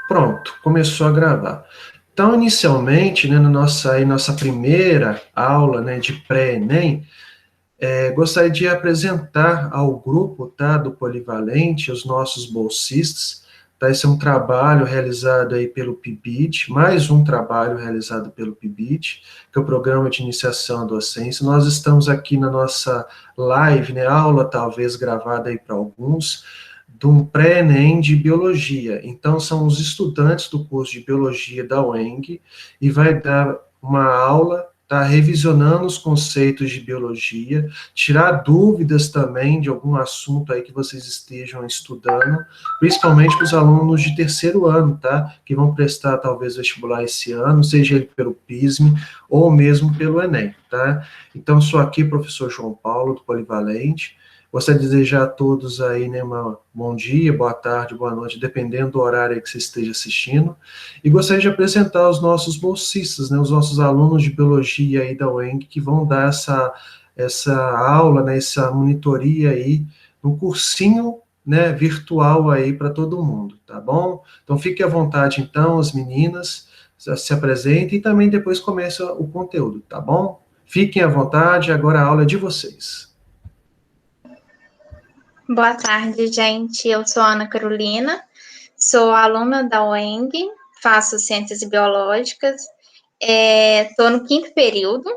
Pronto, começou a gravar. Então, inicialmente, né, na nossa primeira aula, né, de pré-ENEM, gostaria de apresentar ao grupo, tá, do Polivalente, os nossos bolsistas. Tá? Esse é um trabalho realizado aí pelo PIBID, mais um trabalho realizado pelo PIBID, que é o Programa de Iniciação à Docência. Nós estamos aqui na nossa live, né, aula talvez gravada aí para alguns, de um pré-ENEM de Biologia. Então, são os estudantes do curso de Biologia da UENG e vai dar uma aula, tá, revisionando os conceitos de biologia, tirar dúvidas também de algum assunto aí que vocês estejam estudando, principalmente para os alunos de terceiro ano, tá, que vão prestar talvez vestibular esse ano, seja ele pelo PISM ou mesmo pelo ENEM, tá. Então, sou aqui professor João Paulo, do Polivalente. Gostaria de desejar a todos aí, né, um bom dia, boa tarde, boa noite, dependendo do horário que você esteja assistindo. E gostaria de apresentar os nossos bolsistas, né, os nossos alunos de biologia aí da UENG, que vão dar essa aula, né, essa monitoria aí, no cursinho, né, virtual aí para todo mundo, tá bom? Então fique à vontade, então, as meninas se apresentem e também depois começa o conteúdo, tá bom? Fiquem à vontade, agora a aula é de vocês. Boa tarde, gente. Eu sou Ana Carolina, sou aluna da UENG, faço Ciências Biológicas, estou no 5º período,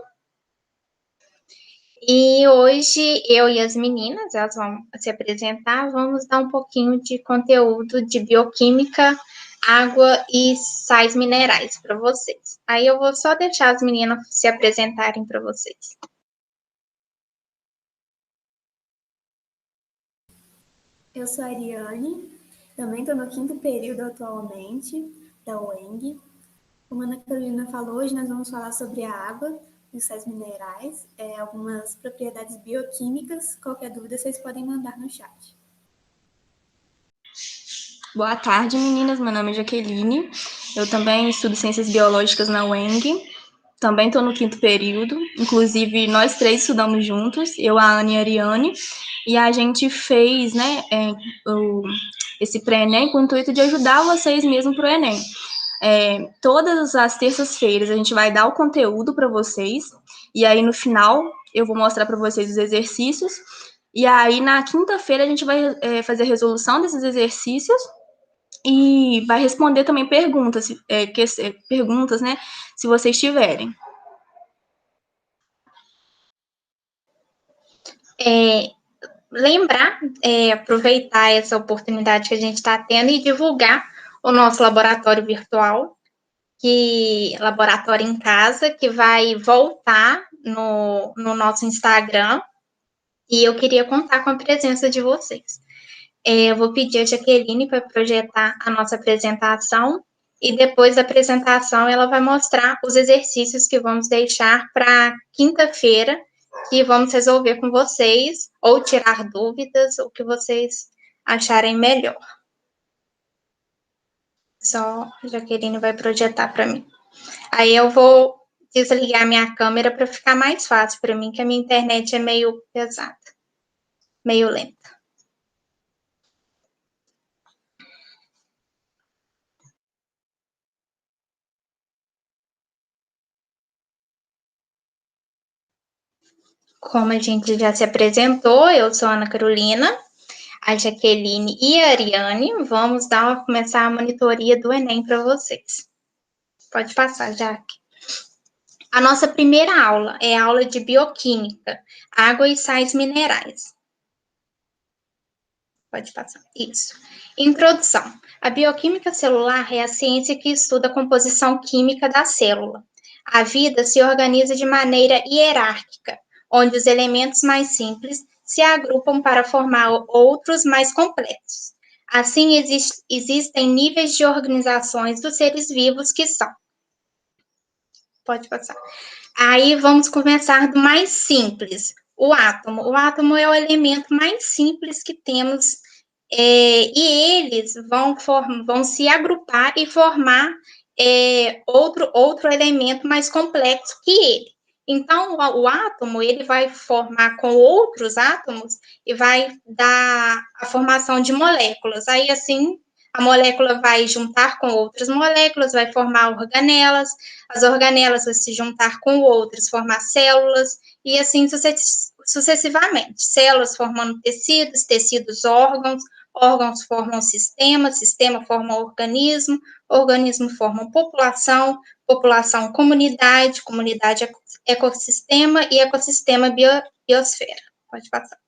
e hoje eu e as meninas, elas vão se apresentar, vamos dar um pouquinho de conteúdo de bioquímica, água e sais minerais para vocês. Aí eu vou só deixar as meninas se apresentarem para vocês. Eu sou a Ariane, também estou no 5º período atualmente, da UENG. Como a Ana Carolina falou, hoje nós vamos falar sobre a água e os sais minerais, algumas propriedades bioquímicas. Qualquer dúvida, vocês podem mandar no chat. Boa tarde, meninas. Meu nome é Jaqueline. Eu também estudo Ciências Biológicas na UENG. Também estou no 5º período. Inclusive, nós três estudamos juntos, eu, a Ana e a Ariane. E a gente fez, né, esse pré-ENEM com o intuito de ajudar vocês mesmo para o ENEM. Todas as terças-feiras a gente vai dar o conteúdo para vocês. E aí, no final, eu vou mostrar para vocês os exercícios. E aí, na quinta-feira, a gente vai fazer a resolução desses exercícios e vai responder também perguntas, perguntas, né, se vocês tiverem. Lembrar, aproveitar essa oportunidade que a gente está tendo e divulgar o nosso laboratório virtual, laboratório em casa, que vai voltar no nosso Instagram, e eu queria contar com a presença de vocês. Eu vou pedir a Jaqueline para projetar a nossa apresentação, e depois da apresentação ela vai mostrar os exercícios que vamos deixar para quinta-feira, que vamos resolver com vocês, ou tirar dúvidas, o que vocês acharem melhor. Só a Jaqueline vai projetar para mim. Aí eu vou desligar minha câmera para ficar mais fácil para mim, que a minha internet é meio pesada, meio lenta. Como a gente já se apresentou, eu sou a Ana Carolina, a Jaqueline e a Ariane. Vamos começar a monitoria do ENEM para vocês. Pode passar, Jaque. A nossa primeira aula é a aula de bioquímica, água e sais minerais. Pode passar. Isso. Introdução. A bioquímica celular é a ciência que estuda a composição química da célula. A vida se organiza de maneira hierárquica, onde os elementos mais simples se agrupam para formar outros mais complexos. Assim, existem níveis de organizações dos seres vivos que são. Pode passar. Aí vamos começar do mais simples, o átomo. O átomo é o elemento mais simples que temos, e eles vão se agrupar e formar outro elemento mais complexo que ele. Então, o átomo, ele vai formar com outros átomos e vai dar a formação de moléculas. Aí, assim, a molécula vai juntar com outras moléculas, vai formar organelas, as organelas vão se juntar com outras, formar células, e assim sucessivamente. Células formando tecidos, tecidos órgãos, órgãos formam sistema, sistema forma organismo, organismo forma população, população comunidade, comunidade ecossistema e ecossistema biosfera. Pode passar.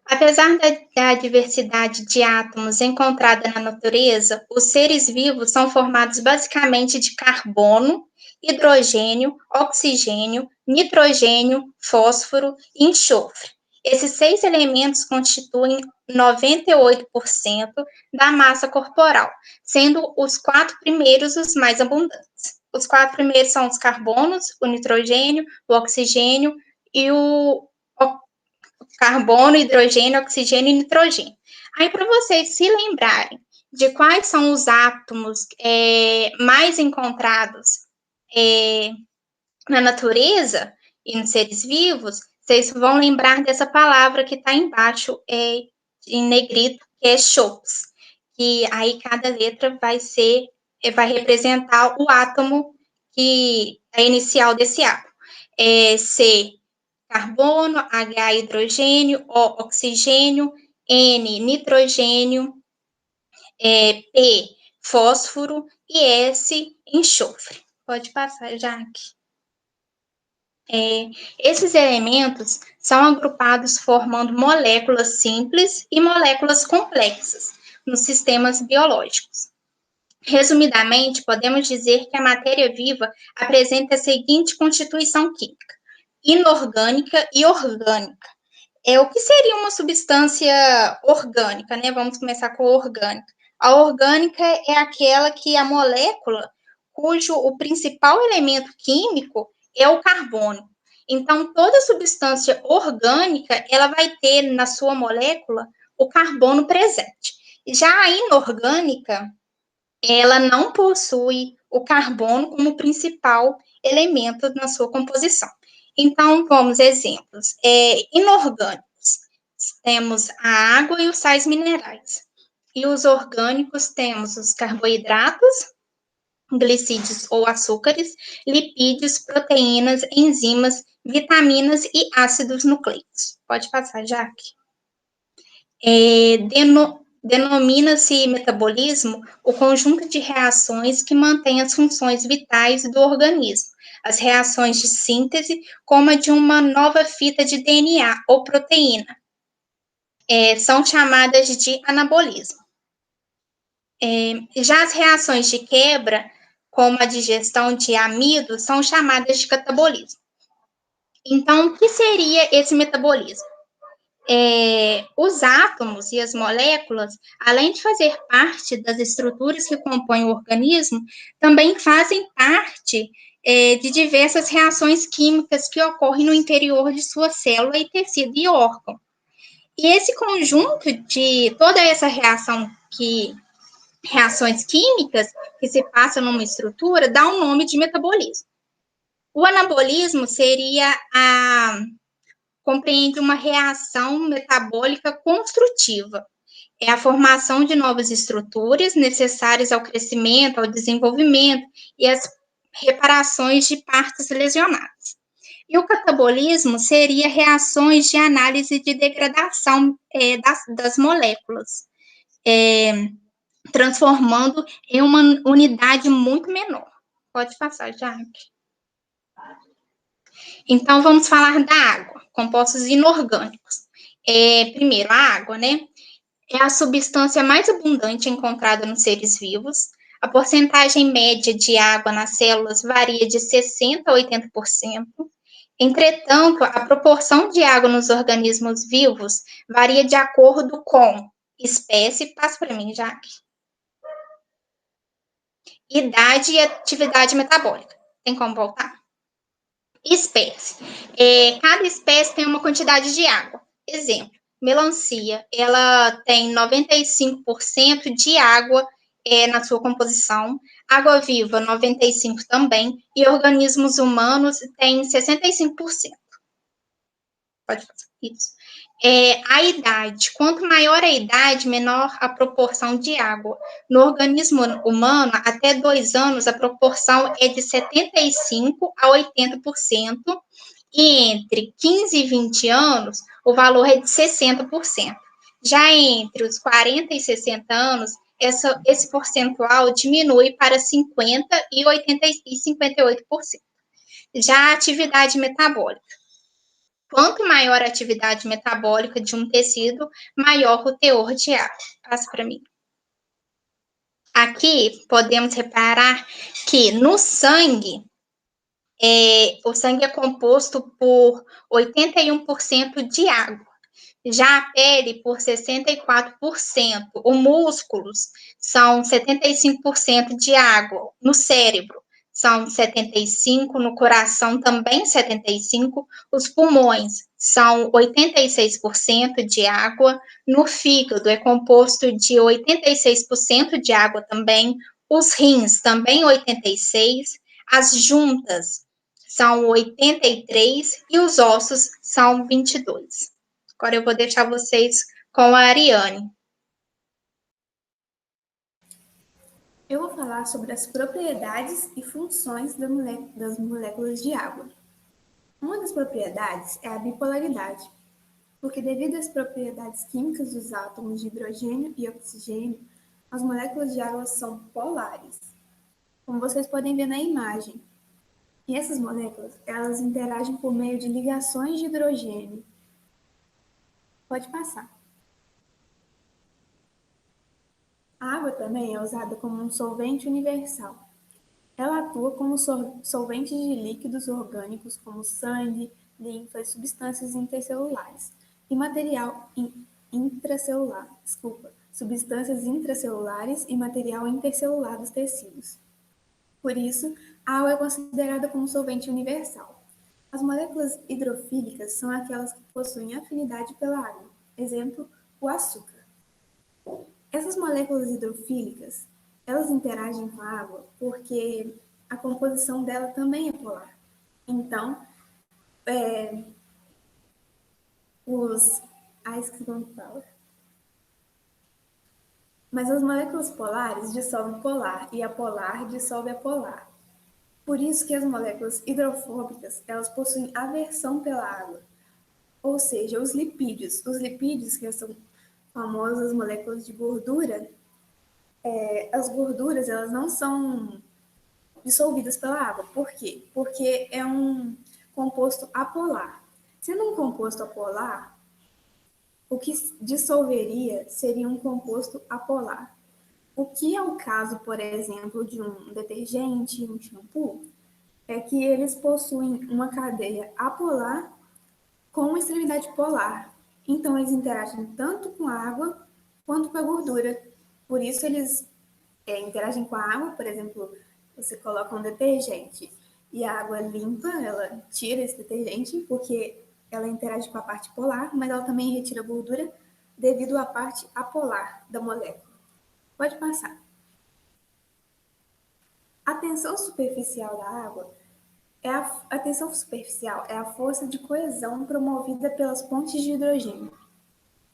Apesar da diversidade de átomos encontrada na natureza, os seres vivos são formados basicamente de carbono, hidrogênio, oxigênio, nitrogênio, fósforo e enxofre. Esses 6 elementos constituem 98% da massa corporal, sendo os 4 primeiros os mais abundantes. Os 4 primeiros são os carbonos, o nitrogênio, o oxigênio e o carbono, hidrogênio, oxigênio e nitrogênio. Aí, para vocês se lembrarem de quais são os átomos mais encontrados na natureza e nos seres vivos, vocês vão lembrar dessa palavra que está embaixo, em negrito, que é CHOPS, que aí cada letra vai representar o átomo que é inicial desse átomo. C, carbono, H, hidrogênio, O, oxigênio, N, nitrogênio, P, fósforo e S, enxofre. Pode passar, Jaque. Esses elementos são agrupados formando moléculas simples e moléculas complexas nos sistemas biológicos. Resumidamente, podemos dizer que a matéria viva apresenta a seguinte constituição química: inorgânica e orgânica. O que seria uma substância orgânica, né? Vamos começar com a orgânica. A orgânica é aquela que a molécula, cujo o principal elemento químico é o carbono. Então, toda substância orgânica, ela vai ter na sua molécula o carbono presente. Já a inorgânica, ela não possui o carbono como principal elemento na sua composição. Então, vamos exemplos. Inorgânicos, temos a água e os sais minerais. E os orgânicos, temos os carboidratos, glicídios ou açúcares, lipídios, proteínas, enzimas, vitaminas e ácidos nucleicos. Pode passar, Jaque. Denomina-se metabolismo o conjunto de reações que mantém as funções vitais do organismo. As reações de síntese, como a de uma nova fita de DNA ou proteína, são chamadas de anabolismo. Já as reações de quebra, como a digestão de amido, são chamadas de catabolismo. Então, o que seria esse metabolismo? Os átomos e as moléculas, além de fazer parte das estruturas que compõem o organismo, também fazem parte de diversas reações químicas que ocorrem no interior de sua célula e tecido e órgão. E esse conjunto de toda essa reações químicas que se passam numa estrutura, dá um nome de metabolismo. O anabolismo compreende uma reação metabólica construtiva. É a formação de novas estruturas necessárias ao crescimento, ao desenvolvimento e às reparações de partes lesionadas. E o catabolismo seria reações de análise de degradação das moléculas, transformando em uma unidade muito menor. Pode passar, Jaque. Então, vamos falar da água, compostos inorgânicos. Primeiro, a água, né? É a substância mais abundante encontrada nos seres vivos. A porcentagem média de água nas células varia de 60% a 80%. Entretanto, a proporção de água nos organismos vivos varia de acordo com espécie, passa para mim, Jaque, idade e atividade metabólica. Tem como voltar? Espécie. Cada espécie tem uma quantidade de água. Exemplo, melancia, ela tem 95% de água na sua composição, água-viva, 95% também, e organismos humanos têm 65%. Pode fazer isso. A idade. Quanto maior a idade, menor a proporção de água. No organismo humano, até 2 anos, a proporção é de 75% a 80%, e entre 15 e 20 anos, o valor é de 60%. Já entre os 40 e 60 anos, esse percentual diminui para 50% e 58%. Já a atividade metabólica. Quanto maior a atividade metabólica de um tecido, maior o teor de água. Passa para mim. Aqui podemos reparar que no sangue, o sangue é composto por 81% de água. Já a pele, por 64%. Os músculos são 75% de água. No cérebro, são 75%. No coração, também 75%. Os pulmões são 86% de água. No fígado, é composto de 86% de água também. Os rins, também 86%. As juntas são 83% e os ossos são 22%. Agora eu vou deixar vocês com a Ariane. Eu vou falar sobre as propriedades e funções das moléculas de água. Uma das propriedades é a bipolaridade, porque devido às propriedades químicas dos átomos de hidrogênio e oxigênio, as moléculas de água são polares, como vocês podem ver na imagem. E essas moléculas, elas interagem por meio de ligações de hidrogênio. Pode passar. A água também é usada como um solvente universal. Ela atua como solvente de líquidos orgânicos como sangue, linfa e substâncias intercelulares e material intracelular, substâncias intracelulares e material intercelular dos tecidos. Por isso, a água é considerada como solvente universal. As moléculas hidrofílicas são aquelas que possuem afinidade pela água. Exemplo, o açúcar. Essas moléculas hidrofílicas, elas interagem com a água porque a composição dela também é polar. Então, Mas as moléculas polares dissolvem polar e a polar dissolve a polar. Por isso que as moléculas hidrofóbicas, elas possuem aversão pela água. Ou seja, os lipídios, que são famosas moléculas de gordura, as gorduras, elas não são dissolvidas pela água. Por quê? Porque é um composto apolar. Sendo um composto apolar, o que dissolveria seria um composto apolar. O que é o caso, por exemplo, de um detergente e um shampoo, é que eles possuem uma cadeia apolar com uma extremidade polar. Então, eles interagem tanto com a água quanto com a gordura. Por isso, eles interagem com a água. Por exemplo, você coloca um detergente e a água limpa, ela tira esse detergente porque ela interage com a parte polar, mas ela também retira a gordura devido à parte apolar da molécula. Pode passar. A tensão superficial da água a tensão superficial é a força de coesão promovida pelas pontes de hidrogênio,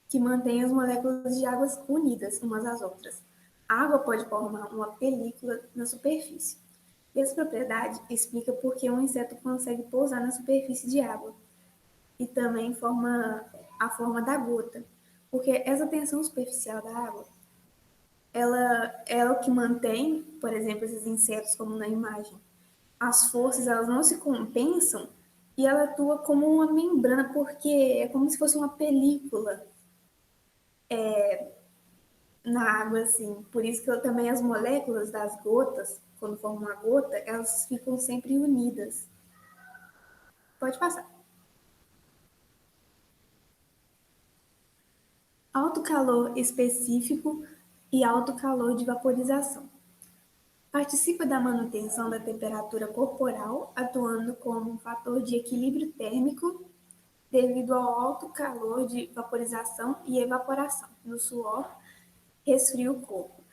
que mantém as moléculas de água unidas umas às outras. A água pode formar uma película na superfície. E essa propriedade explica por que um inseto consegue pousar na superfície de água. E também forma a forma da gota, porque essa tensão superficial da água, ela é o que mantém, por exemplo, esses insetos, como na imagem. As forças, elas não se compensam e ela atua como uma membrana, porque é como se fosse uma película na água, assim. Por isso que também as moléculas das gotas, quando formam uma gota, elas ficam sempre unidas. Pode passar. Alto calor específico e alto calor de vaporização. Participa da manutenção da temperatura corporal, atuando como um fator de equilíbrio térmico devido ao alto calor de vaporização e evaporação. No suor, resfria o corpo.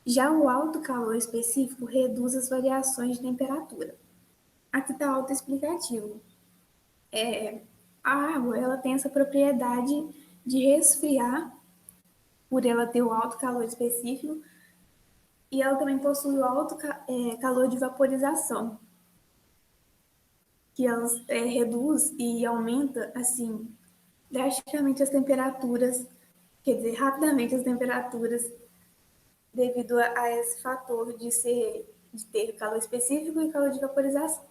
Já o alto calor específico reduz as variações de temperatura. Aqui está autoexplicativo. A água, ela tem essa propriedade de resfriar, por ela ter o alto calor específico, e ela também possui o alto calor de vaporização, que ela reduz e aumenta, assim, drasticamente as temperaturas, quer dizer, rapidamente as temperaturas, devido a esse fator de ter calor específico e calor de vaporização.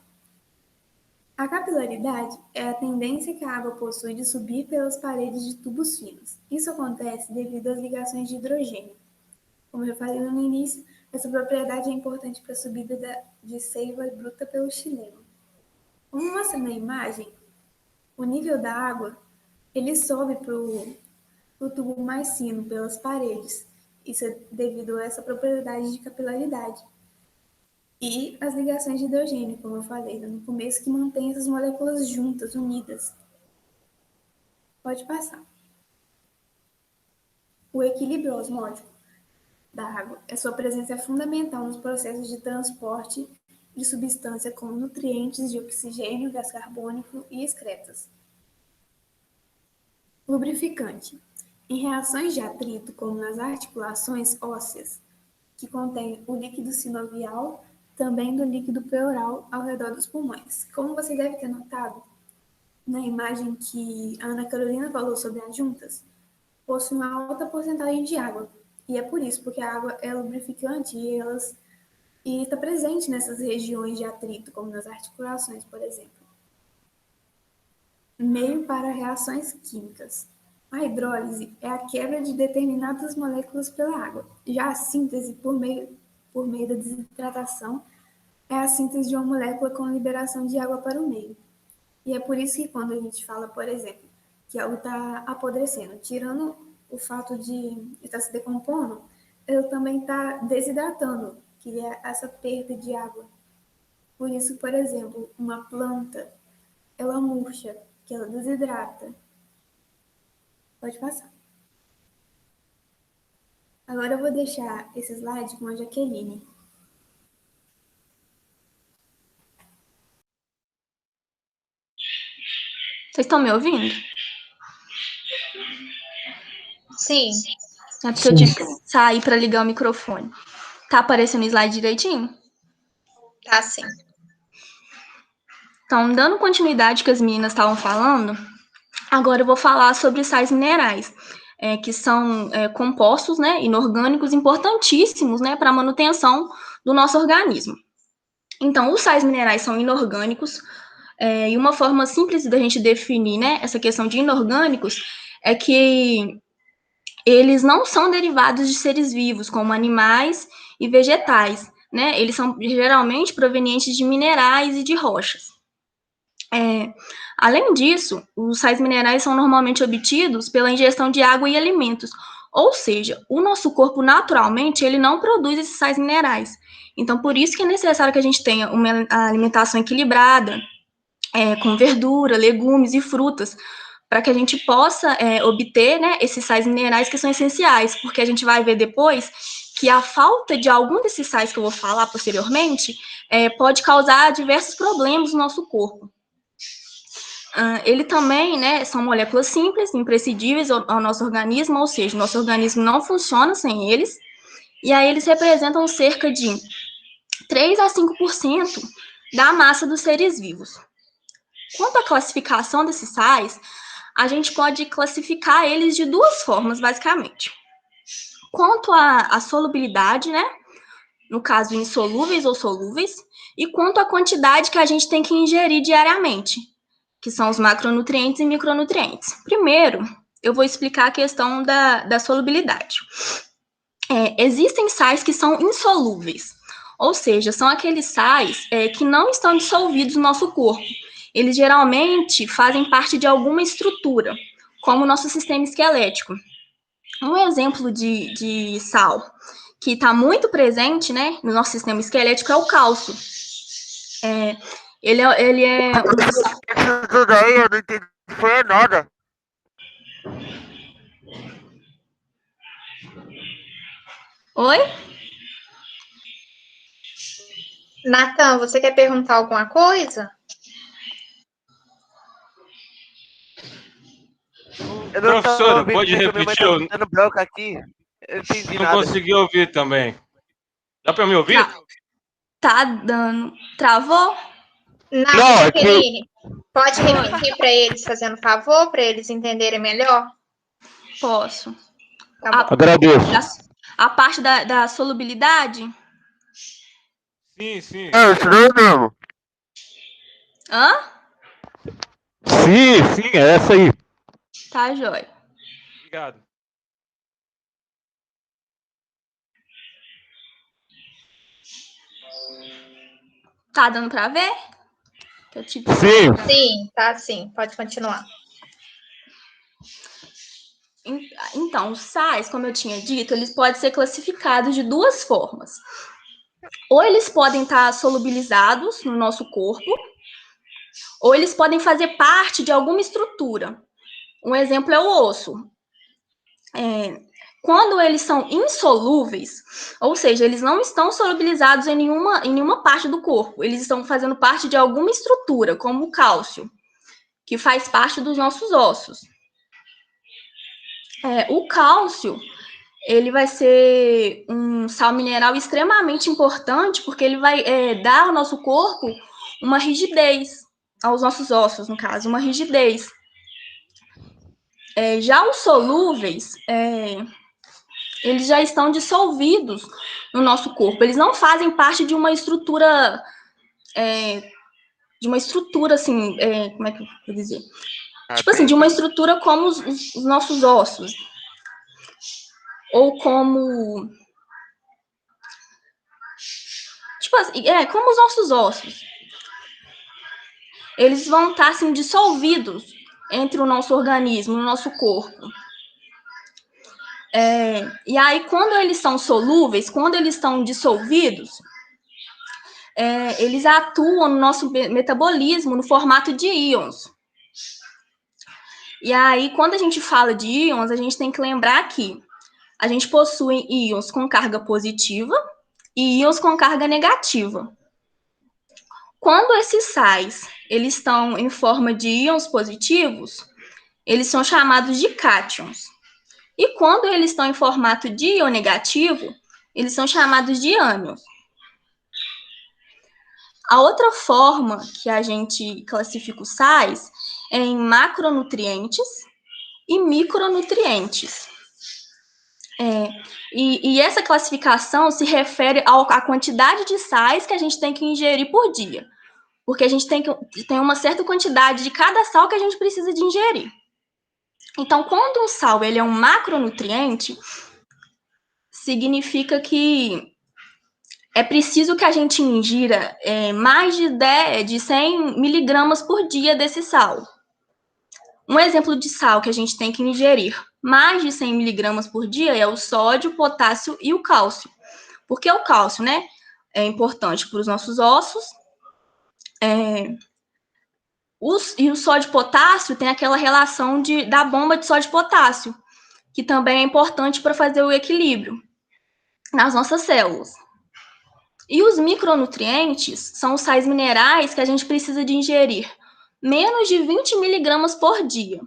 A capilaridade é a tendência que a água possui de subir pelas paredes de tubos finos. Isso acontece devido às ligações de hidrogênio. Como eu falei no início, essa propriedade é importante para a subida de seiva bruta pelo xilema. Como mostra na imagem, o nível da água ele sobe para o tubo mais fino pelas paredes. Isso é devido a essa propriedade de capilaridade. E as ligações de hidrogênio, como eu falei no começo, que mantém essas moléculas juntas, unidas. Pode passar. O equilíbrio osmótico da água. A sua presença é fundamental nos processos de transporte de substância como nutrientes de oxigênio, gás carbônico e excretas. Lubrificante. Em reações de atrito, como nas articulações ósseas, que contém o líquido sinovial, também do líquido pleural ao redor dos pulmões. Como você deve ter notado, na imagem que a Ana Carolina falou sobre as juntas, possui uma alta porcentagem de água. E é por isso, porque a água é lubrificante e está presente nessas regiões de atrito, como nas articulações, por exemplo. Meio para reações químicas. A hidrólise é a quebra de determinadas moléculas pela água. Já a síntese, por meio da desidratação, é a síntese de uma molécula com liberação de água para o meio. E é por isso que quando a gente fala, por exemplo, que algo está apodrecendo, tirando o fato de estar se decompondo, ele também está desidratando, que é essa perda de água. Por isso, por exemplo, uma planta, ela murcha, que ela desidrata. Pode passar. Agora eu vou deixar esse slide com a Jaqueline. Vocês estão me ouvindo? Sim, É porque eu tive que sair para ligar o microfone. Tá aparecendo o slide direitinho? tá sim. Então, dando continuidade que as meninas estavam falando, agora eu vou falar sobre sais minerais, que são compostos, né, inorgânicos importantíssimos, né, para a manutenção do nosso organismo. Então, os sais minerais são inorgânicos, e uma forma simples da gente definir, né, essa questão de inorgânicos é que eles não são derivados de seres vivos, como animais e vegetais, né? Eles são geralmente provenientes de minerais e de rochas. Além disso, os sais minerais são normalmente obtidos pela ingestão de água e alimentos, ou seja, o nosso corpo naturalmente ele não produz esses sais minerais. Então, por isso que é necessário que a gente tenha uma alimentação equilibrada, com verdura, legumes e frutas, para que a gente possa obter, né, esses sais minerais que são essenciais, porque a gente vai ver depois que a falta de algum desses sais que eu vou falar posteriormente pode causar diversos problemas no nosso corpo. Ele também, né, são moléculas simples, imprescindíveis ao nosso organismo, ou seja, o nosso organismo não funciona sem eles, e aí eles representam cerca de 3 a 5% da massa dos seres vivos. Quanto à classificação desses sais, a gente pode classificar eles de duas formas, basicamente. Quanto à solubilidade, né? No caso, insolúveis ou solúveis, e quanto à quantidade que a gente tem que ingerir diariamente, que são os macronutrientes e micronutrientes. Primeiro, eu vou explicar a questão da solubilidade. Existem sais que são insolúveis, ou seja, são aqueles sais que não estão dissolvidos no nosso corpo. Eles geralmente fazem parte de alguma estrutura, como o nosso sistema esquelético. Um exemplo de sal que está muito presente, né, no nosso sistema esquelético é o cálcio. Ele é Isso daí eu não entendi. Foi nada. Oi? Natan, você quer perguntar alguma coisa? Eu não tava Professora, ouvindo pode porque minha mãe repetir? tá Eu dando bronca aqui. Eu não entendi não nada. consegui ouvir também. Dá pra me ouvir? Tá dando. Travou? Não, é que- Jaqueline, pode repetir para eles, fazendo favor, para eles entenderem melhor? Posso. Tá bom. Agradeço. A parte da solubilidade? Sim, sim. É, isso daí mesmo. Hã? Sim, é essa aí. Tá, jóia. Obrigado. Tá dando pra ver? Que eu tive que Sim. colocar. Sim, tá sim. Pode continuar. Então, os sais, como eu tinha dito, eles podem ser classificados de duas formas. Ou eles podem estar solubilizados no nosso corpo, ou eles podem fazer parte de alguma estrutura. Um exemplo é o osso. Quando eles são insolúveis, ou seja, eles não estão solubilizados em nenhuma parte do corpo, eles estão fazendo parte de alguma estrutura, como o cálcio, que faz parte dos nossos ossos. O cálcio, ele vai ser um sal mineral extremamente importante, porque ele vai dar ao nosso corpo uma rigidez, aos nossos ossos, no caso, uma rigidez. Já os solúveis, eles já estão dissolvidos no nosso corpo. Eles não fazem parte de uma estrutura, assim, como é que eu vou dizer? Tipo assim, de uma estrutura como os nossos ossos. Ou como... Tipo assim, como os nossos ossos. Eles vão estar, assim, dissolvidos entre o nosso organismo, no nosso corpo. E aí, quando eles são solúveis, quando eles estão dissolvidos, eles atuam no nosso metabolismo no formato de íons. E aí, quando a gente fala de íons, a gente tem que lembrar que a gente possui íons com carga positiva e íons com carga negativa. Quando esses sais eles estão em forma de íons positivos, eles são chamados de cátions. E quando eles estão em formato de íon negativo, eles são chamados de ânions. A outra forma que a gente classifica os sais é em macronutrientes e micronutrientes. E essa classificação se refere à quantidade de sais que a gente tem que ingerir por dia. Porque a gente tem uma certa quantidade de cada sal que a gente precisa de ingerir. Então, quando um sal ele é um macronutriente, significa que é preciso que a gente ingira mais de 100 miligramas por dia desse sal. Um exemplo de sal que a gente tem que ingerir mais de 100 miligramas por dia é o sódio, o potássio e o cálcio. Porque o cálcio, né, é importante para os nossos ossos. E o sódio e potássio tem aquela relação da bomba de sódio e potássio, que também é importante para fazer o equilíbrio nas nossas células. E os micronutrientes são os sais minerais que a gente precisa de ingerir menos de 20 miligramas por dia,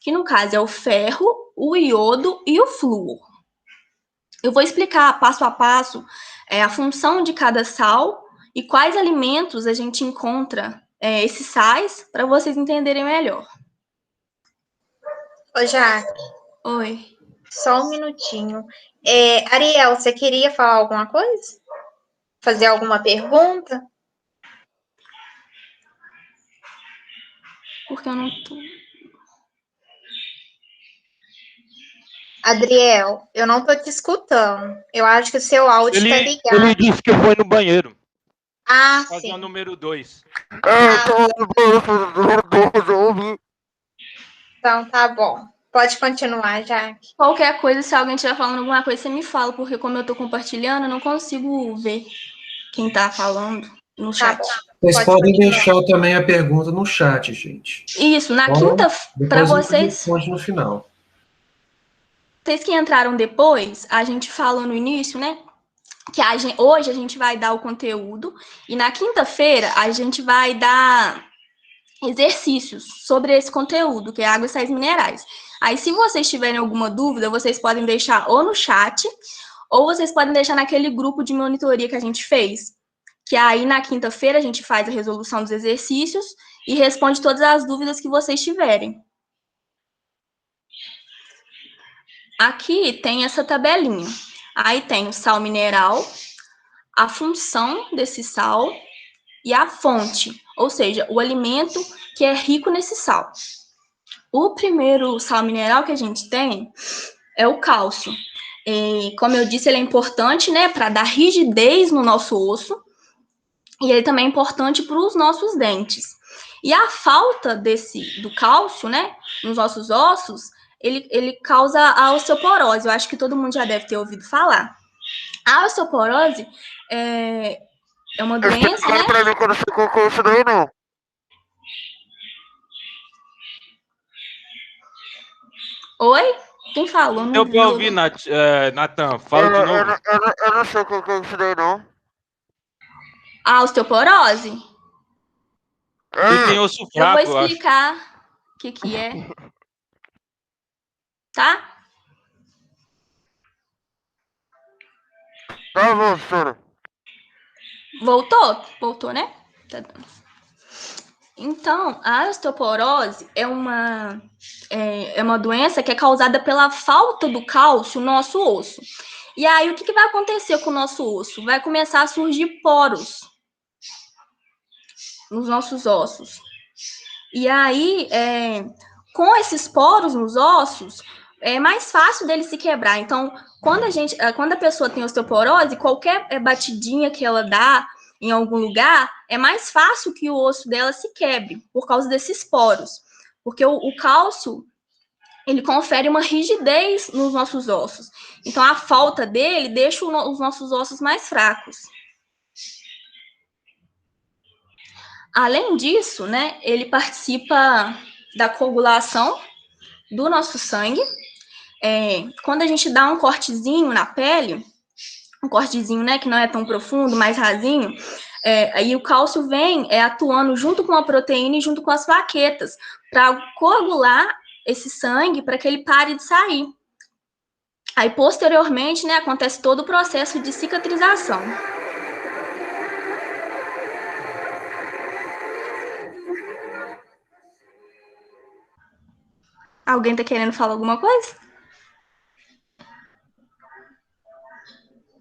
que no caso é o ferro, o iodo e o flúor. Eu vou explicar passo a passo a função de cada sal e quais alimentos a gente encontra esses sais para vocês entenderem melhor. Ô, Jaque, Oi. só um minutinho. Ariel, você queria falar alguma coisa? Fazer alguma pergunta? Porque eu não tô... Adriel, eu não tô te escutando. Eu acho que o seu áudio tá ligado. Ele disse que foi no banheiro. Ah, Fazer o sim. número 2. Então tá bom. Pode continuar, Jaque. Qualquer coisa, se alguém estiver falando alguma coisa, você me fala, porque como eu tô compartilhando, eu não consigo ver quem tá falando no Tá chat. bom. Vocês Pode podem continuar. deixar também a pergunta no chat, gente. Isso, na Então, quinta, para depois a gente vocês responde no final. que entraram depois, a gente falou no início, né? Que hoje a gente vai dar o conteúdo e na quinta-feira a gente vai dar exercícios sobre esse conteúdo, que é água e sais minerais. Aí, se vocês tiverem alguma dúvida, vocês podem deixar ou no chat, ou vocês podem deixar naquele grupo de monitoria que a gente fez. Que aí, na quinta-feira, a gente faz a resolução dos exercícios e responde todas as dúvidas que vocês tiverem. Aqui tem essa tabelinha. Aí tem o sal mineral, a função desse sal e a fonte, ou seja, o alimento que é rico nesse sal. O primeiro sal mineral que a gente tem é o cálcio. E, como eu disse, ele é importante, né, para dar rigidez no nosso osso, e ele também é importante para os nossos dentes. E a falta do cálcio, né, nos nossos ossos, ele causa a osteoporose. Eu acho que todo mundo já deve ter ouvido falar. A osteoporose é uma doença, né? Pra mim quando ficou com isso daí, não. Oi? Quem falou? Não Deu pra vi. ouvir, Natan? Fala de novo. Eu não sei o que é isso daí, não. A osteoporose? Ele tem osso Eu vou fraco, eu acho. explicar o que é. Tá? Tá bom, professora. Voltou? Voltou, né? Tá dando. Então, a osteoporose é uma doença que é causada pela falta do cálcio no nosso osso. E aí, o que vai acontecer com o nosso osso? Vai começar a surgir poros nos nossos ossos. E aí, com esses poros nos ossos, é mais fácil dele se quebrar. Então, quando a pessoa tem osteoporose, qualquer batidinha que ela dá em algum lugar, é mais fácil que o osso dela se quebre, por causa desses poros. Porque o cálcio, ele confere uma rigidez nos nossos ossos. Então, a falta dele deixa os nossos ossos mais fracos. Além disso, né, ele participa da coagulação do nosso sangue. Quando a gente dá um cortezinho na pele, um cortezinho, né, que não é tão profundo, mais rasinho, aí o cálcio vem atuando junto com a proteína e junto com as plaquetas para coagular esse sangue para que ele pare de sair. Aí, posteriormente, né, acontece todo o processo de cicatrização. Alguém tá querendo falar alguma coisa?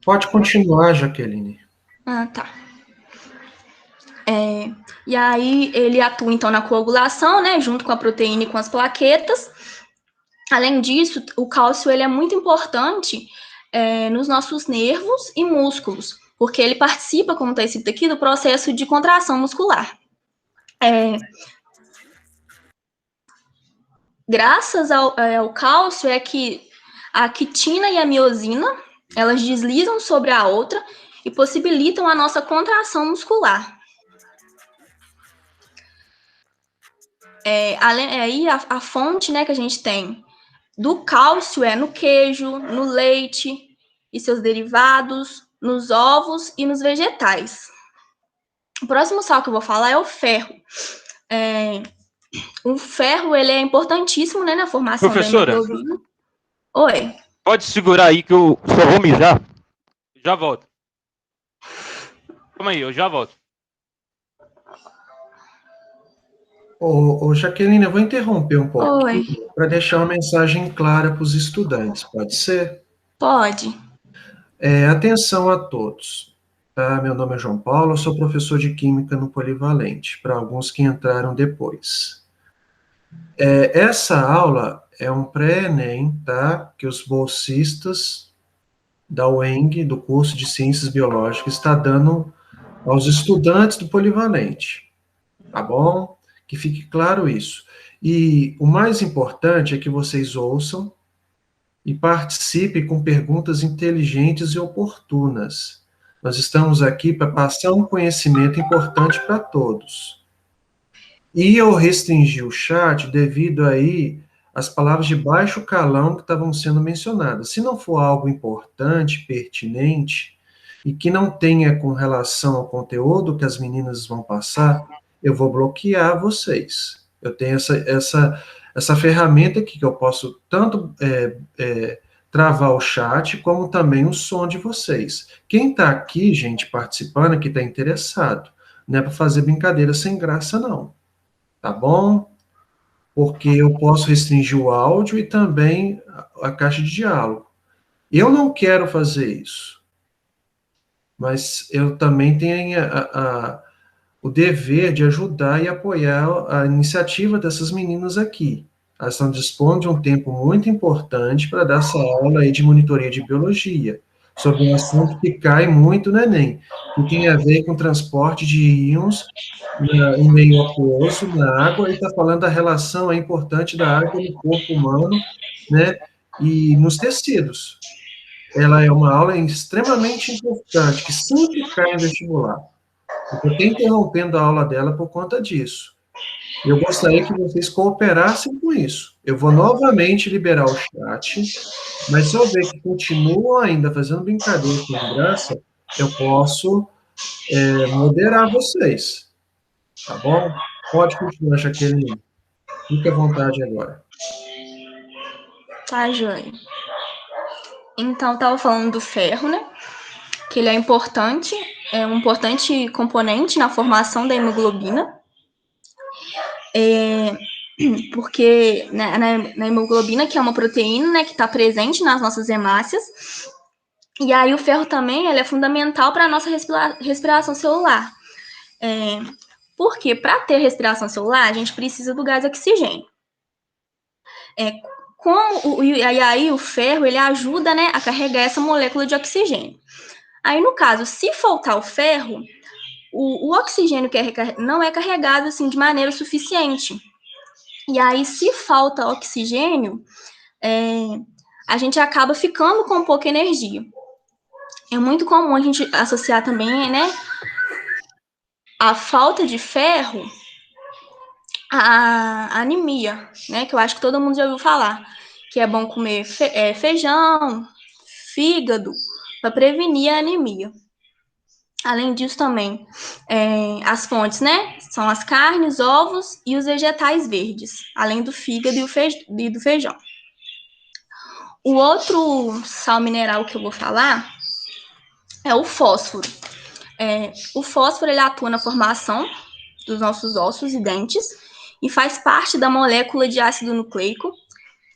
Pode continuar, Jaqueline. Ah, tá. E aí ele atua, então, na coagulação, né, junto com a proteína e com as plaquetas. Além disso, o cálcio ele é muito importante nos nossos nervos e músculos, porque ele participa, como está escrito aqui, do processo de contração muscular. Graças ao cálcio é que a quitina e a miosina, elas deslizam sobre a outra e possibilitam a nossa contração muscular. Aí a fonte, né, que a gente tem do cálcio é no queijo, no leite e seus derivados, nos ovos e nos vegetais. O próximo sal que eu vou falar é o ferro. O ferro, ele é importantíssimo, né, na formação Professora? da hemoglobina. Oi. Pode segurar aí que eu só vou mijar. Já volto. Calma aí, eu já volto. Ô, Jaqueline, eu vou interromper um pouquinho Oi. para deixar uma mensagem clara para os estudantes, pode ser? Pode. Atenção a todos. Tá? Meu nome é João Paulo, eu sou professor de Química no Polivalente, para alguns que entraram depois. Essa aula é um pré-ENEM, tá? Que os bolsistas da UENG, do curso de Ciências Biológicas, está dando aos estudantes do Polivalente, tá bom? Que fique claro isso. E o mais importante é que vocês ouçam e participem com perguntas inteligentes e oportunas. Nós estamos aqui para passar um conhecimento importante para todos. E eu restringi o chat devido aí às palavras de baixo calão que estavam sendo mencionadas. Se não for algo importante, pertinente, e que não tenha com relação ao conteúdo que as meninas vão passar, eu vou bloquear vocês. Eu tenho essa ferramenta aqui, que eu posso tanto travar o chat, como também o som de vocês. Quem está aqui, gente, participando, que está interessado, não é para fazer brincadeira sem graça, não. Tá bom? Porque eu posso restringir o áudio e também a caixa de diálogo. Eu não quero fazer isso, mas eu também tenho o dever de ajudar e apoiar a iniciativa dessas meninas aqui. Elas estão dispondo de um tempo muito importante para dar essa aula aí de monitoria de biologia, sobre um assunto que cai muito no Enem, que tem a ver com transporte de íons em meio aquoso, na água, e está falando da relação importante da água no corpo humano, né, e nos tecidos. Ela é uma aula extremamente importante, que sempre cai em vestibular. Eu estou interrompendo a aula dela por conta disso. Eu gostaria que vocês cooperassem com isso. Eu vou novamente liberar o chat, mas se eu ver que continuam ainda fazendo brincadeira com graça, eu posso moderar vocês. Tá bom? Pode continuar, Jaqueline. Fique à vontade agora. Tá, joia. Então, tava falando do ferro, né? Que ele é um importante componente na formação da hemoglobina. Porque na hemoglobina, que é uma proteína, né, que está presente nas nossas hemácias, e aí o ferro também ele é fundamental para a nossa respiração celular. Porque para ter respiração celular, a gente precisa do gás oxigênio. E aí o ferro ele ajuda, né, a carregar essa molécula de oxigênio. Aí, no caso, se faltar o ferro, o oxigênio não é carregado assim, de maneira suficiente. E aí, se falta oxigênio, a gente acaba ficando com pouca energia. É muito comum a gente associar também, né, a falta de ferro à anemia, né, que eu acho que todo mundo já ouviu falar, que é bom comer feijão, fígado, para prevenir a anemia. Além disso também, as fontes, né, são as carnes, ovos e os vegetais verdes, além do fígado e do feijão. O outro sal mineral que eu vou falar é o fósforo. O fósforo ele atua na formação dos nossos ossos e dentes e faz parte da molécula de ácido nucleico,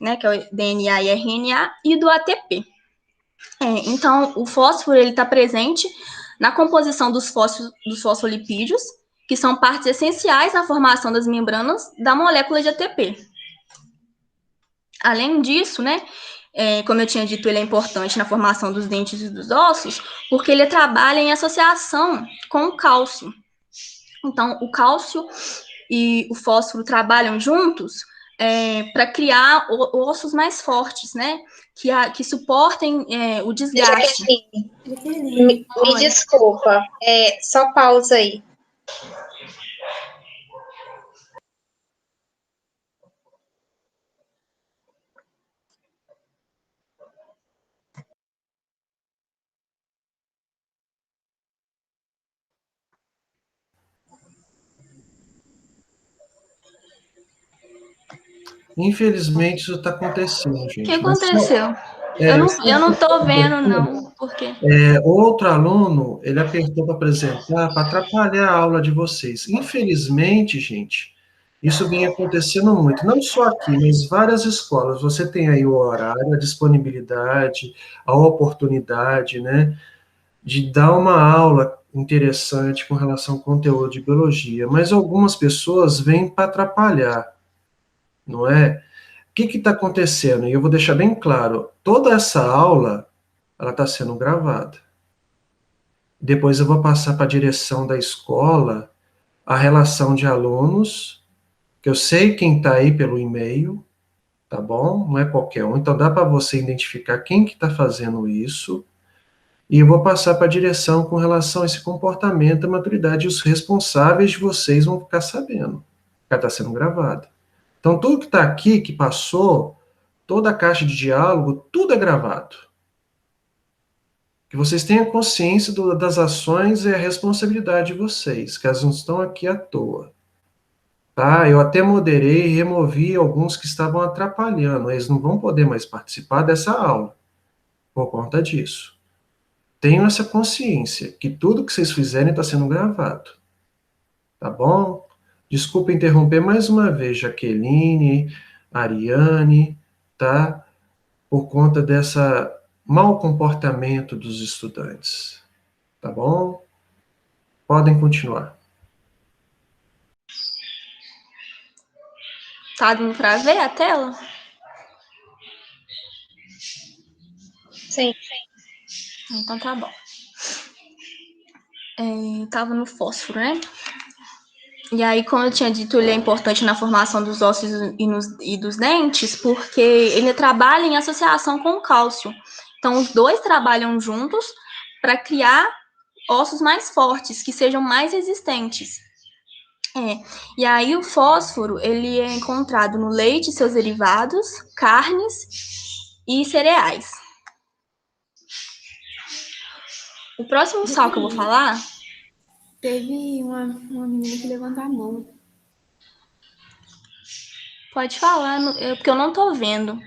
né, que é o DNA e RNA, e do ATP. Então, o fósforo ele está presente na composição dos fosfolipídios, que são partes essenciais na formação das membranas da molécula de ATP. Além disso, né, como eu tinha dito, ele é importante na formação dos dentes e dos ossos, porque ele trabalha em associação com o cálcio. Então, o cálcio e o fósforo trabalham juntos para criar ossos mais fortes, né, que suportem o desgaste. Me desculpa, só pausa aí. Infelizmente, isso está acontecendo, gente. O que aconteceu? Eu não estou vendo, não. Por quê? Outro aluno, ele apertou para apresentar, para atrapalhar a aula de vocês. Infelizmente, gente, isso vem acontecendo muito. Não só aqui, mas várias escolas. Você tem aí o horário, a disponibilidade, a oportunidade, né, de dar uma aula interessante com relação ao conteúdo de biologia. Mas algumas pessoas vêm para atrapalhar, não é? O que está acontecendo? E eu vou deixar bem claro, toda essa aula, ela está sendo gravada. Depois eu vou passar para a direção da escola a relação de alunos, que eu sei quem está aí pelo e-mail, tá bom? Não é qualquer um, então dá para você identificar quem que está fazendo isso, e eu vou passar para a direção com relação a esse comportamento, a maturidade, e os responsáveis de vocês vão ficar sabendo, porque está sendo gravado. Então, tudo que está aqui, que passou, toda a caixa de diálogo, tudo é gravado. Que vocês tenham consciência das ações e a responsabilidade de vocês, que elas não estão aqui à toa. tá? Eu até moderei e removi alguns que estavam atrapalhando. Eles não vão poder mais participar dessa aula por conta disso. Tenham essa consciência que tudo que vocês fizerem está sendo gravado, tá bom? Desculpa interromper mais uma vez, Jaqueline, Ariane, tá? Por conta dessa mau comportamento dos estudantes, tá bom? Podem continuar. Tá dando para ver a tela? Sim. Então tá bom. Tava no fósforo, né? E aí, como eu tinha dito, ele é importante na formação dos ossos e dos dentes, porque ele trabalha em associação com o cálcio. Então, os dois trabalham juntos para criar ossos mais fortes, que sejam mais resistentes. E aí, o fósforo, ele é encontrado no leite e seus derivados, carnes e cereais. O próximo sal que eu vou falar... Teve uma menina que levantou a mão. Pode falar, porque eu não tô vendo.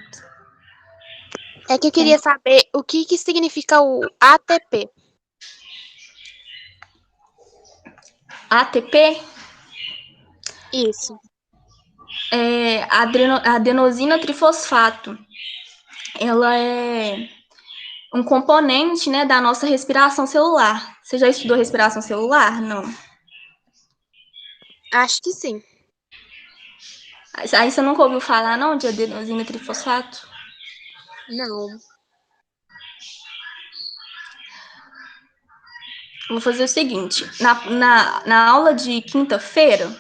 É que eu queria saber o que significa o ATP. ATP Isso. é adenosina trifosfato. Ela é um componente, né, da nossa respiração celular. Você já estudou respiração celular? Não. Acho que sim. Aí você nunca ouviu falar, não, de adenosina trifosfato? Não. Vou fazer o seguinte. Na aula de quinta-feira,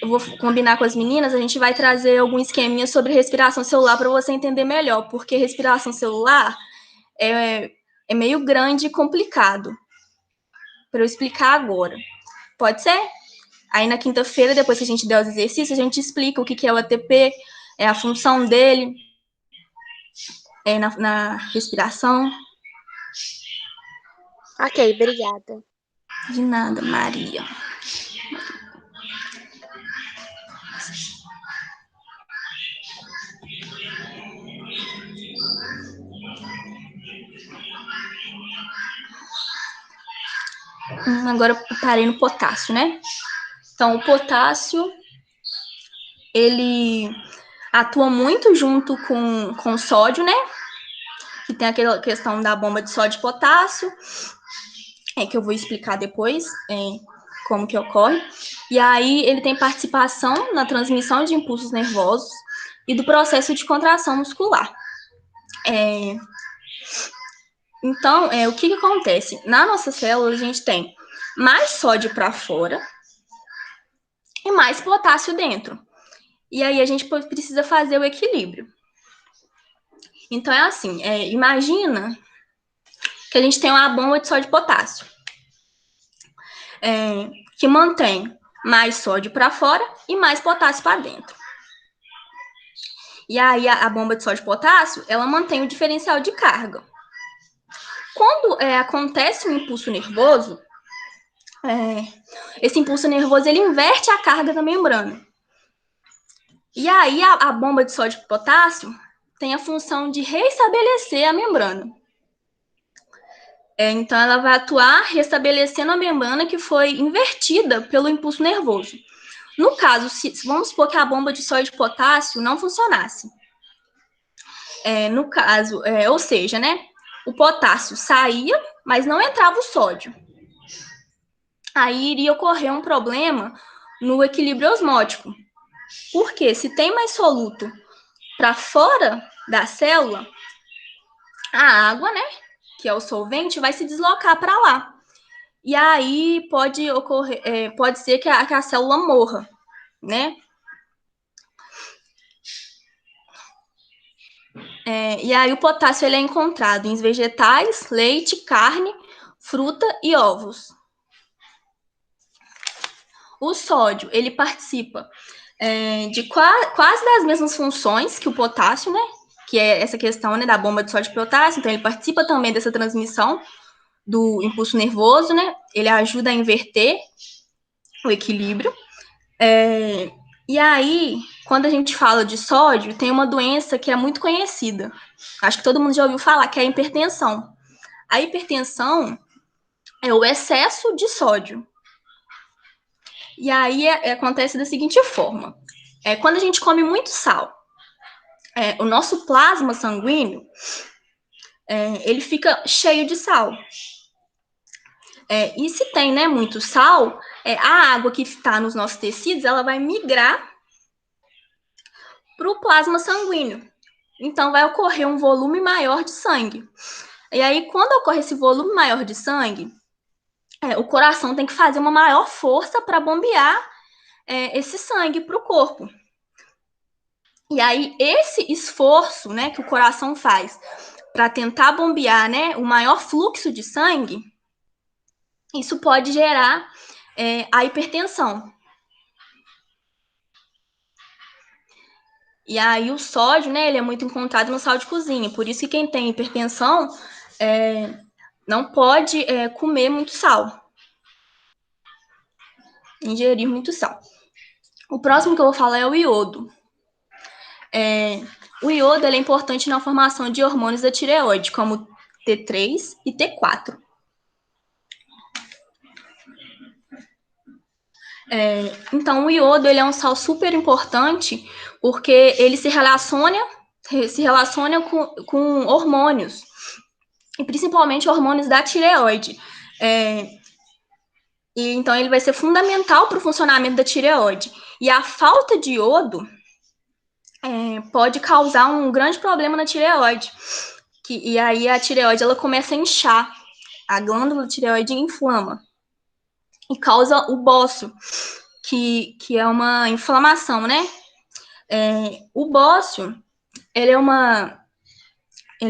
eu vou combinar com as meninas, a gente vai trazer algum esqueminha sobre respiração celular para você entender melhor, porque respiração celular é meio grande e complicado para eu explicar agora. Pode ser? Aí na quinta-feira, depois que a gente der os exercícios, a gente explica o que é o ATP, a função dele na respiração. Ok, obrigada. De nada, Maria. Agora eu parei no potássio, né? Então, o potássio, ele atua muito junto com o sódio, né? Que tem aquela questão da bomba de sódio e potássio, que eu vou explicar depois como que ocorre. E aí, ele tem participação na transmissão de impulsos nervosos e do processo de contração muscular. Então, o que acontece? Na nossa célula, a gente tem mais sódio para fora e mais potássio dentro. E aí, a gente precisa fazer o equilíbrio. Então, é assim, imagina que a gente tem uma bomba de sódio e potássio, que mantém mais sódio para fora e mais potássio para dentro. E aí, a bomba de sódio e potássio, ela mantém o diferencial de carga. Quando acontece um impulso nervoso, esse impulso nervoso, ele inverte a carga da membrana. E aí, a bomba de sódio e potássio tem a função de reestabelecer a membrana. Então, ela vai atuar restabelecendo a membrana que foi invertida pelo impulso nervoso. No caso, vamos supor que a bomba de sódio e potássio não funcionasse. No caso, ou seja, né, o potássio saía, mas não entrava o sódio. Aí iria ocorrer um problema no equilíbrio osmótico. Porque se tem mais soluto para fora da célula, a água, né, que é o solvente, vai se deslocar para lá. E aí pode ocorrer, pode ser que a célula morra, né? E aí o potássio ele é encontrado em vegetais, leite, carne, fruta e ovos. O sódio, ele participa de quase das mesmas funções que o potássio, né? Que é essa questão, né, da bomba de sódio e potássio. Então, ele participa também dessa transmissão do impulso nervoso, né? Ele ajuda a inverter o equilíbrio. E aí, quando a gente fala de sódio, tem uma doença que é muito conhecida. Acho que todo mundo já ouviu falar, que é a hipertensão. A hipertensão é o excesso de sódio. E aí acontece da seguinte forma. Quando a gente come muito sal, o nosso plasma sanguíneo, ele fica cheio de sal. E se tem, né, muito sal, a água que está nos nossos tecidos, ela vai migrar para o plasma sanguíneo. Então, vai ocorrer um volume maior de sangue. E aí, quando ocorre esse volume maior de sangue, o coração tem que fazer uma maior força para bombear esse sangue para o corpo. E aí, esse esforço, né, que o coração faz para tentar bombear, né, o maior fluxo de sangue, isso pode gerar a hipertensão. E aí o sódio, né, ele é muito encontrado no sal de cozinha. Por isso que quem tem hipertensão não pode comer muito sal. Ingerir muito sal. O próximo que eu vou falar é o iodo. O iodo ele é importante na formação de hormônios da tireoide, como T3 e T4. Então, o iodo ele é um sal super importante porque ele se relaciona com hormônios, e principalmente hormônios da tireoide. E então, ele vai ser fundamental para o funcionamento da tireoide. E a falta de iodo pode causar um grande problema na tireoide. E aí a tireoide ela começa a inchar, a glândula tireoide inflama e causa o bócio, que é uma inflamação, né? O bócio, ele é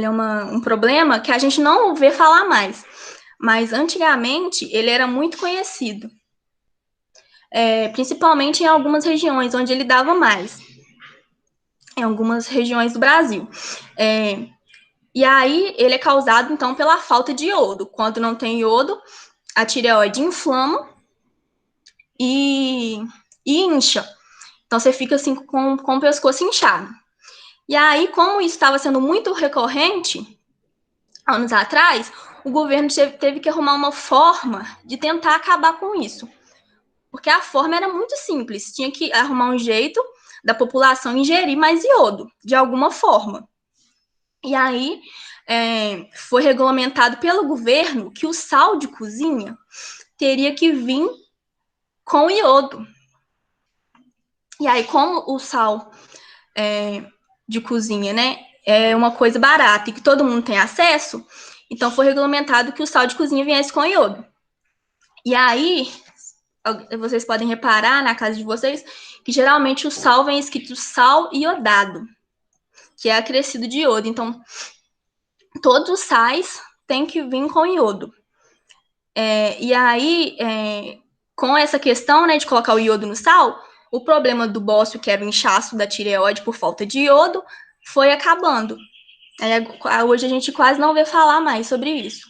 um problema que a gente não vê falar mais, mas antigamente ele era muito conhecido, principalmente em algumas regiões onde ele dava mais, em algumas regiões do Brasil. E aí ele é causado, então, pela falta de iodo. Quando não tem iodo, a tireoide inflama e incha. Então, você fica assim com o pescoço inchado. E aí, como isso estava sendo muito recorrente, anos atrás, o governo teve que arrumar uma forma de tentar acabar com isso. Porque a forma era muito simples. Tinha que arrumar um jeito da população ingerir mais iodo, de alguma forma. E aí, foi regulamentado pelo governo que o sal de cozinha teria que vir com iodo. E aí, como o sal de cozinha, né, é uma coisa barata e que todo mundo tem acesso, então foi regulamentado que o sal de cozinha viesse com iodo. E aí, vocês podem reparar na casa de vocês que geralmente o sal vem escrito sal iodado, que é acrescido de iodo. Então, todos os sais têm que vir com iodo. E aí, com essa questão, né, de colocar o iodo no sal, o problema do bócio, que era o inchaço da tireoide por falta de iodo, foi acabando. Hoje a gente quase não vê falar mais sobre isso.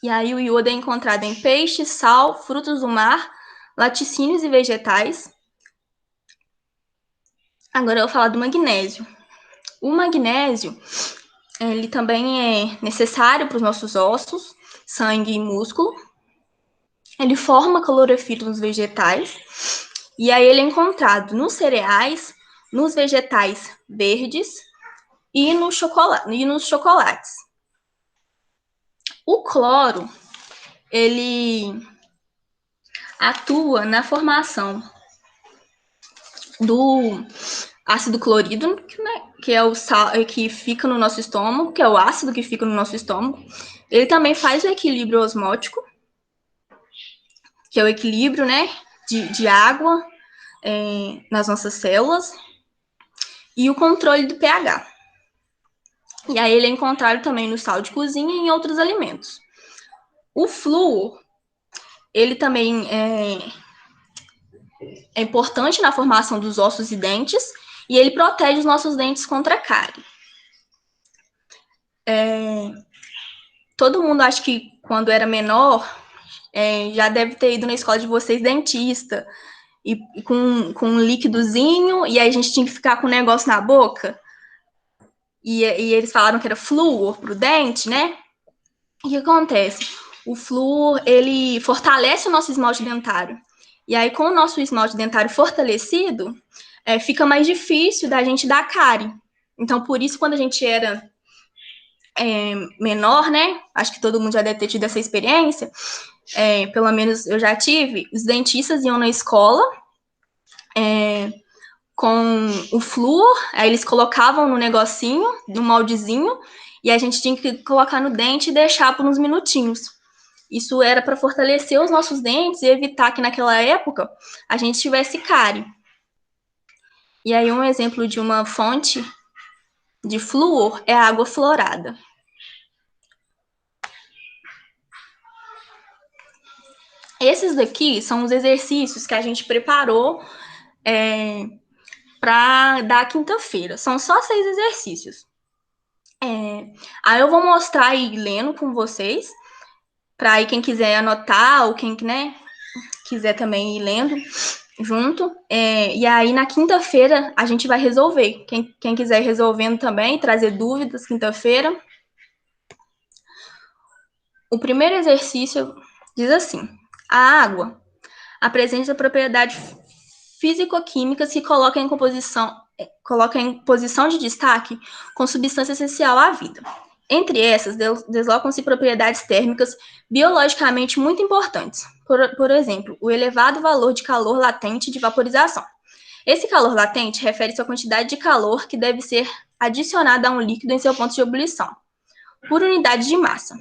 E aí o iodo é encontrado em peixe, sal, frutos do mar, laticínios e vegetais. Agora eu vou falar do magnésio. O magnésio, ele também é necessário para os nossos ossos, sangue e músculo. Ele forma clorofila nos vegetais. E aí ele é encontrado nos cereais, nos vegetais verdes e nos chocolates. O cloro, ele atua na formação do ácido clorídrico, né, que é o sal que fica no nosso estômago, que é o ácido que fica no nosso estômago. Ele também faz o equilíbrio osmótico, que é o equilíbrio, né, de água nas nossas células, e o controle do pH. E aí ele é encontrado também no sal de cozinha e em outros alimentos. O flúor, ele também é importante na formação dos ossos e dentes, e ele protege os nossos dentes contra a cárie. Todo mundo, acho que quando era menor, já deve ter ido na escola de vocês dentista, e com um líquidozinho, e aí a gente tinha que ficar com um negócio na boca, e eles falaram que era flúor pro dente, né? O que acontece? O flúor, ele fortalece o nosso esmalte dentário. E aí, com o nosso esmalte dentário fortalecido, fica mais difícil da gente dar cárie. Então, por isso, quando a gente era menor, né? Acho que todo mundo já deve ter tido essa experiência. Pelo menos eu já tive. Os dentistas iam na escola com o flúor, aí eles colocavam no negocinho, no moldezinho, e a gente tinha que colocar no dente e deixar por uns minutinhos. Isso era para fortalecer os nossos dentes e evitar que naquela época a gente tivesse cárie. E aí um exemplo de uma fonte de flúor é a água fluorada. Esses daqui são os exercícios que a gente preparou para dar quinta-feira. São só 6 exercícios. Aí eu vou mostrar aí lendo com vocês, para aí quem quiser anotar ou quem, né, quiser também ir lendo junto. E aí na quinta-feira a gente vai resolver. Quem quiser ir resolvendo também, trazer dúvidas quinta-feira. O primeiro exercício diz assim: a água apresenta propriedades físico-químicas que colocam em posição de destaque com substância essencial à vida. Entre essas, deslocam-se propriedades térmicas biologicamente muito importantes. Por exemplo, o elevado valor de calor latente de vaporização. Esse calor latente refere-se à quantidade de calor que deve ser adicionada a um líquido em seu ponto de ebulição, por unidade de massa,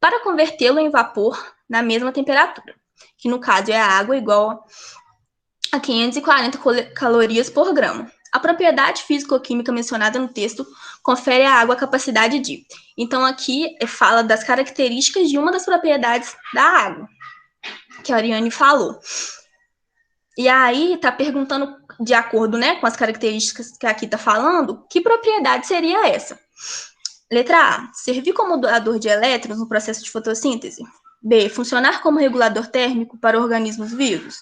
para convertê-lo em vapor na mesma temperatura, que no caso é a água igual a 540 calorias por grama. A propriedade físico-química mencionada no texto confere à água a capacidade de. Então, aqui fala das características de uma das propriedades da água, que a Ariane falou. E aí, está perguntando, de acordo, né, com as características que aqui está falando, que propriedade seria essa? Letra A, servir como doador de elétrons no processo de fotossíntese. B, funcionar como regulador térmico para organismos vivos.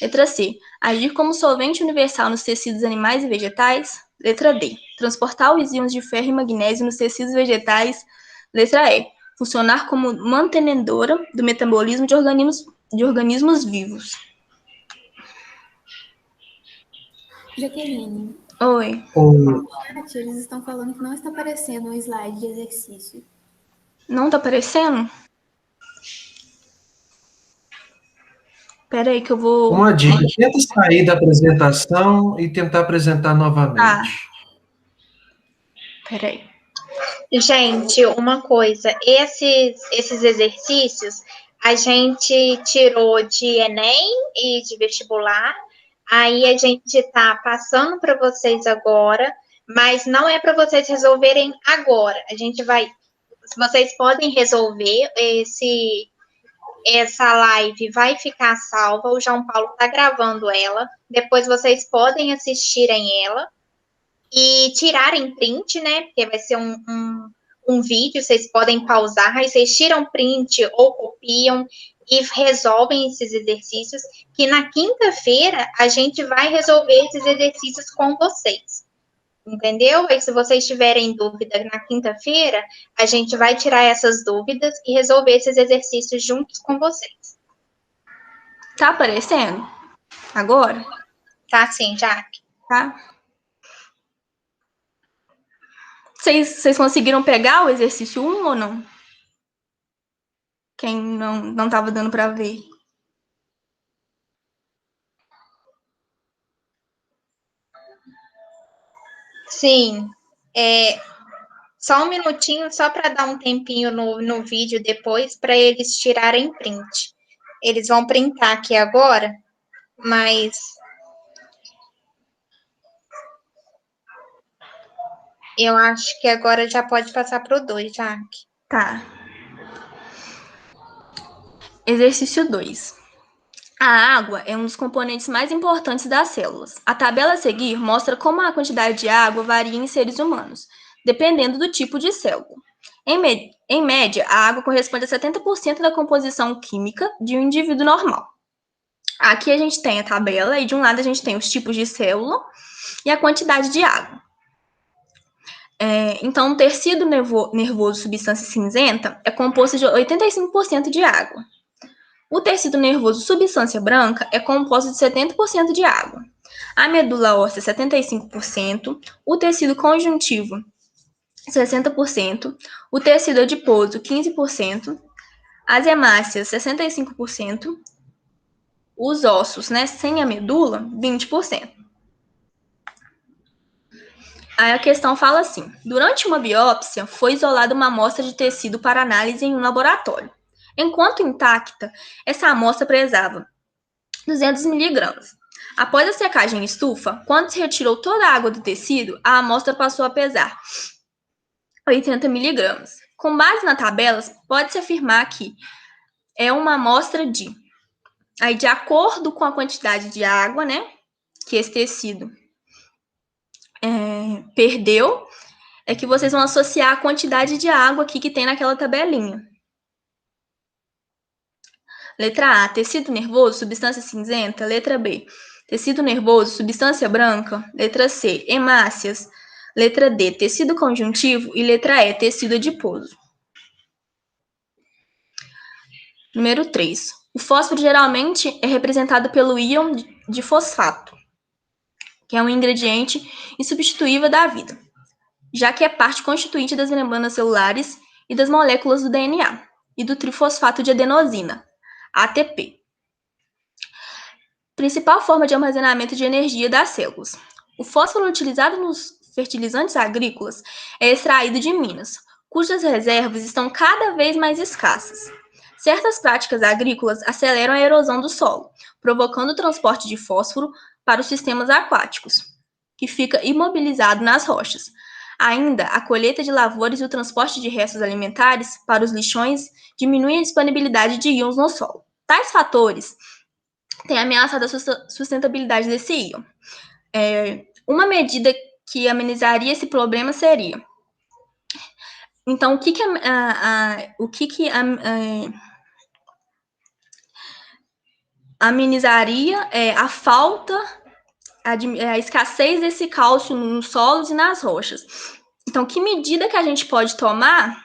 Letra C, agir como solvente universal nos tecidos animais e vegetais. Letra D, transportar os íons de ferro e magnésio nos tecidos vegetais. Letra E, funcionar como mantenedora do metabolismo de organismos vivos. Jaqueline, Oi. eles estão falando que não está aparecendo o slide de exercício. Não está aparecendo? Espera aí que eu vou... Uma dica, tenta sair da apresentação e tentar apresentar novamente. Espera aí. Gente, uma coisa, esses exercícios a gente tirou de Enem e de vestibular, aí a gente está passando para vocês agora, mas não é para vocês resolverem agora. A gente vai, vocês podem resolver, essa live vai ficar salva, o João Paulo está gravando ela, depois vocês podem assistirem ela e tirarem print, né, porque vai ser um vídeo, vocês podem pausar, aí vocês tiram print ou copiam e resolvem esses exercícios, que na quinta-feira a gente vai resolver esses exercícios com vocês, entendeu? Aí se vocês tiverem dúvida na quinta-feira, a gente vai tirar essas dúvidas e resolver esses exercícios juntos com vocês. Tá aparecendo? Agora? Tá sim, Jaque? Tá. Vocês conseguiram pegar o exercício 1 ou não? Quem não estava dando para ver. Sim. Só um minutinho, só para dar um tempinho no vídeo depois, para eles tirarem print. Eles vão printar aqui agora, mas... eu acho que agora já pode passar para o 2, Jaque. Tá. Exercício 2. A água é um dos componentes mais importantes das células. A tabela a seguir mostra como a quantidade de água varia em seres humanos, dependendo do tipo de célula. Em média, a água corresponde a 70% da composição química de um indivíduo normal. Aqui a gente tem a tabela e de um lado a gente tem os tipos de célula e a quantidade de água. Então, o tecido nervoso substância cinzenta é composto de 85% de água. O tecido nervoso substância branca é composto de 70% de água. A medula óssea, 75%. O tecido conjuntivo, 60%. O tecido adiposo, 15%. As hemácias, 65%. Os ossos, né, sem a medula, 20%. Aí a questão fala assim: durante uma biópsia, foi isolada uma amostra de tecido para análise em um laboratório. Enquanto intacta, essa amostra pesava 200 miligramas. Após a secagem em estufa, quando se retirou toda a água do tecido, a amostra passou a pesar 80 miligramas. Com base na tabela, pode-se afirmar que é uma amostra de acordo com a quantidade de água, né, que esse tecido perdeu, é que vocês vão associar a quantidade de água aqui que tem naquela tabelinha. Letra A, tecido nervoso, substância cinzenta. Letra B, tecido nervoso, substância branca. Letra C, hemácias. Letra D, tecido conjuntivo. E letra E, tecido adiposo. Número 3. O fósforo geralmente é representado pelo íon de fosfato, que é um ingrediente insubstituível da vida, já que é parte constituinte das membranas celulares e das moléculas do DNA, e do trifosfato de adenosina, ATP. Principal forma de armazenamento de energia das células. O fósforo utilizado nos fertilizantes agrícolas é extraído de minas, cujas reservas estão cada vez mais escassas. Certas práticas agrícolas aceleram a erosão do solo, provocando o transporte de fósforo para os sistemas aquáticos, que fica imobilizado nas rochas. Ainda, a colheita de lavouras e o transporte de restos alimentares para os lixões diminuem a disponibilidade de íons no solo. Tais fatores têm ameaçado a sustentabilidade desse íon. Uma medida que amenizaria esse problema seria... Então, o que amenizaria a falta, a escassez desse cálcio nos solos e nas rochas? Então, que medida que a gente pode tomar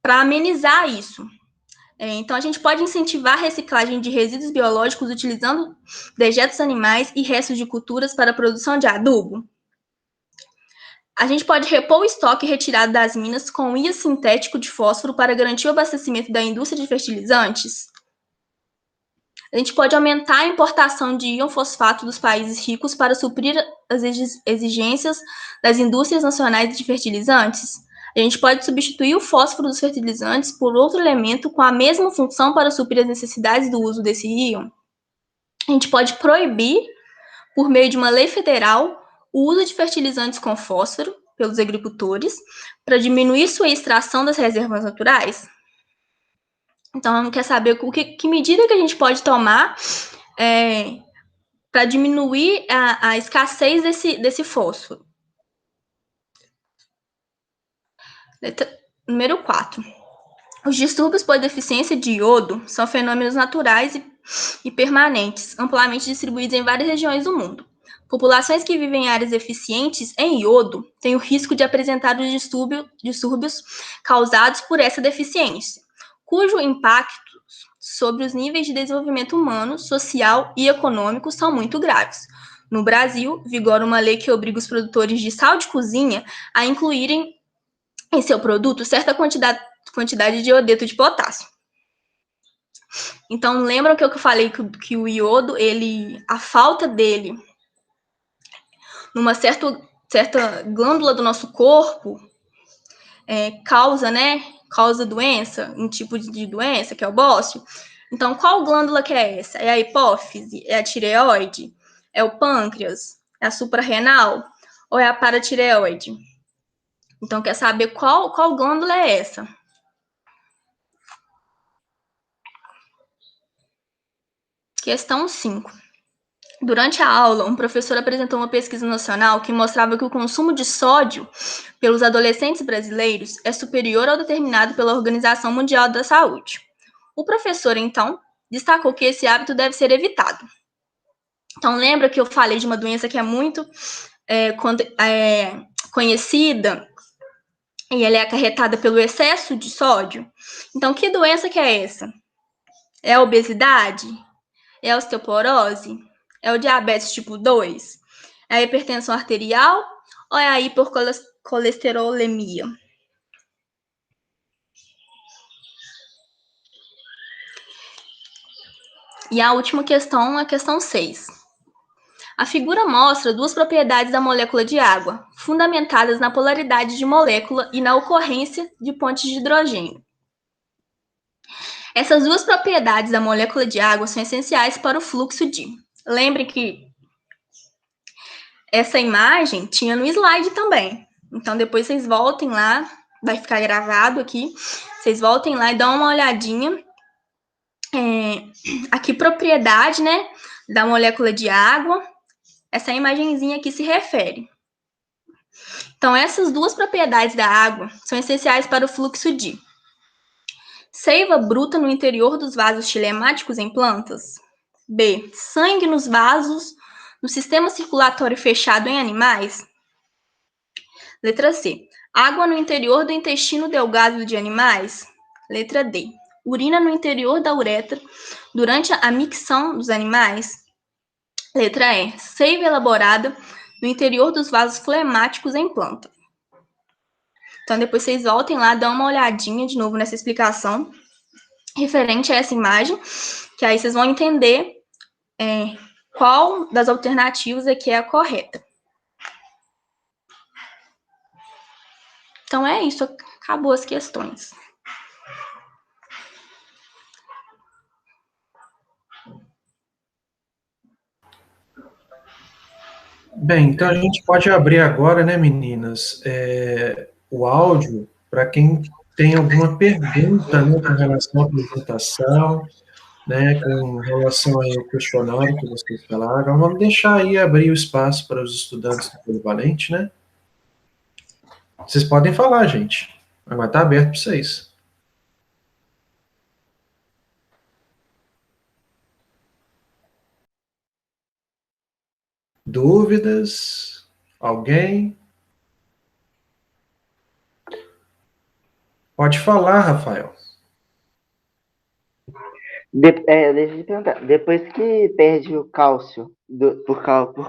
para amenizar isso? Então, a gente pode incentivar a reciclagem de resíduos biológicos utilizando dejetos animais e restos de culturas para a produção de adubo. A gente pode repor o estoque retirado das minas com íon sintético de fósforo para garantir o abastecimento da indústria de fertilizantes. A gente pode aumentar a importação de íon fosfato dos países ricos para suprir as exigências das indústrias nacionais de fertilizantes. A gente pode substituir o fósforo dos fertilizantes por outro elemento com a mesma função para suprir as necessidades do uso desse íon. A gente pode proibir, por meio de uma lei federal, o uso de fertilizantes com fósforo pelos agricultores para diminuir sua extração das reservas naturais. Então, quer saber que medida que a gente pode tomar para diminuir a escassez desse fósforo. Número 4. Os distúrbios por deficiência de iodo são fenômenos naturais e permanentes, amplamente distribuídos em várias regiões do mundo. Populações que vivem em áreas deficientes em iodo têm o risco de apresentar os distúrbios causados por essa deficiência, cujo impacto sobre os níveis de desenvolvimento humano, social e econômico são muito graves. No Brasil, vigora uma lei que obriga os produtores de sal de cozinha a incluírem em seu produto certa quantidade de iodeto de potássio. Então, lembram que eu falei que o iodo, a falta dele numa certa glândula do nosso corpo causa doença, um tipo de doença, que é o bócio. Então, qual glândula que é essa? É a hipófise? É a tireoide? É o pâncreas? É a suprarrenal? Ou é a paratireoide? Então, quer saber qual glândula é essa? Questão 5. Durante a aula, um professor apresentou uma pesquisa nacional que mostrava que o consumo de sódio pelos adolescentes brasileiros é superior ao determinado pela Organização Mundial da Saúde. O professor, então, destacou que esse hábito deve ser evitado. Então, lembra que eu falei de uma doença que é muito conhecida e ela é acarretada pelo excesso de sódio? Então, que doença que é essa? É a obesidade? É a osteoporose? É o diabetes tipo 2? É a hipertensão arterial ou é a hipercolesterolemia? E a última questão, a questão 6. A figura mostra duas propriedades da molécula de água, fundamentadas na polaridade de molécula e na ocorrência de pontes de hidrogênio. Essas duas propriedades da molécula de água são essenciais para o fluxo de... Lembre que essa imagem tinha no slide também. Então, depois vocês voltem lá, vai ficar gravado aqui. Vocês voltem lá e dão uma olhadinha. Aqui, propriedade, né, da molécula de água. Essa imagenzinha aqui se refere. Então, essas duas propriedades da água são essenciais para o fluxo de seiva bruta no interior dos vasos tilemáticos em plantas. B. Sangue nos vasos no sistema circulatório fechado em animais. Letra C. Água no interior do intestino delgado de animais. Letra D. Urina no interior da uretra durante a micção dos animais. Letra E. Seiva elaborada no interior dos vasos flemáticos em planta. Então, depois vocês voltem lá, dão uma olhadinha de novo nessa explicação referente a essa imagem, que aí vocês vão entender qual das alternativas aqui é a correta. Então, é isso. Acabou as questões. Bem, então a gente pode abrir agora, né, meninas, o áudio para quem tem alguma pergunta, né, com relação à apresentação, né, com relação ao questionário que vocês falaram. Vamos deixar aí abrir o espaço para os estudantes do Polivalente, né? Vocês podem falar, gente. Agora está aberto para vocês. Dúvidas? Alguém? Pode falar, Rafael. Deixa eu te perguntar. Depois que perde o cálcio por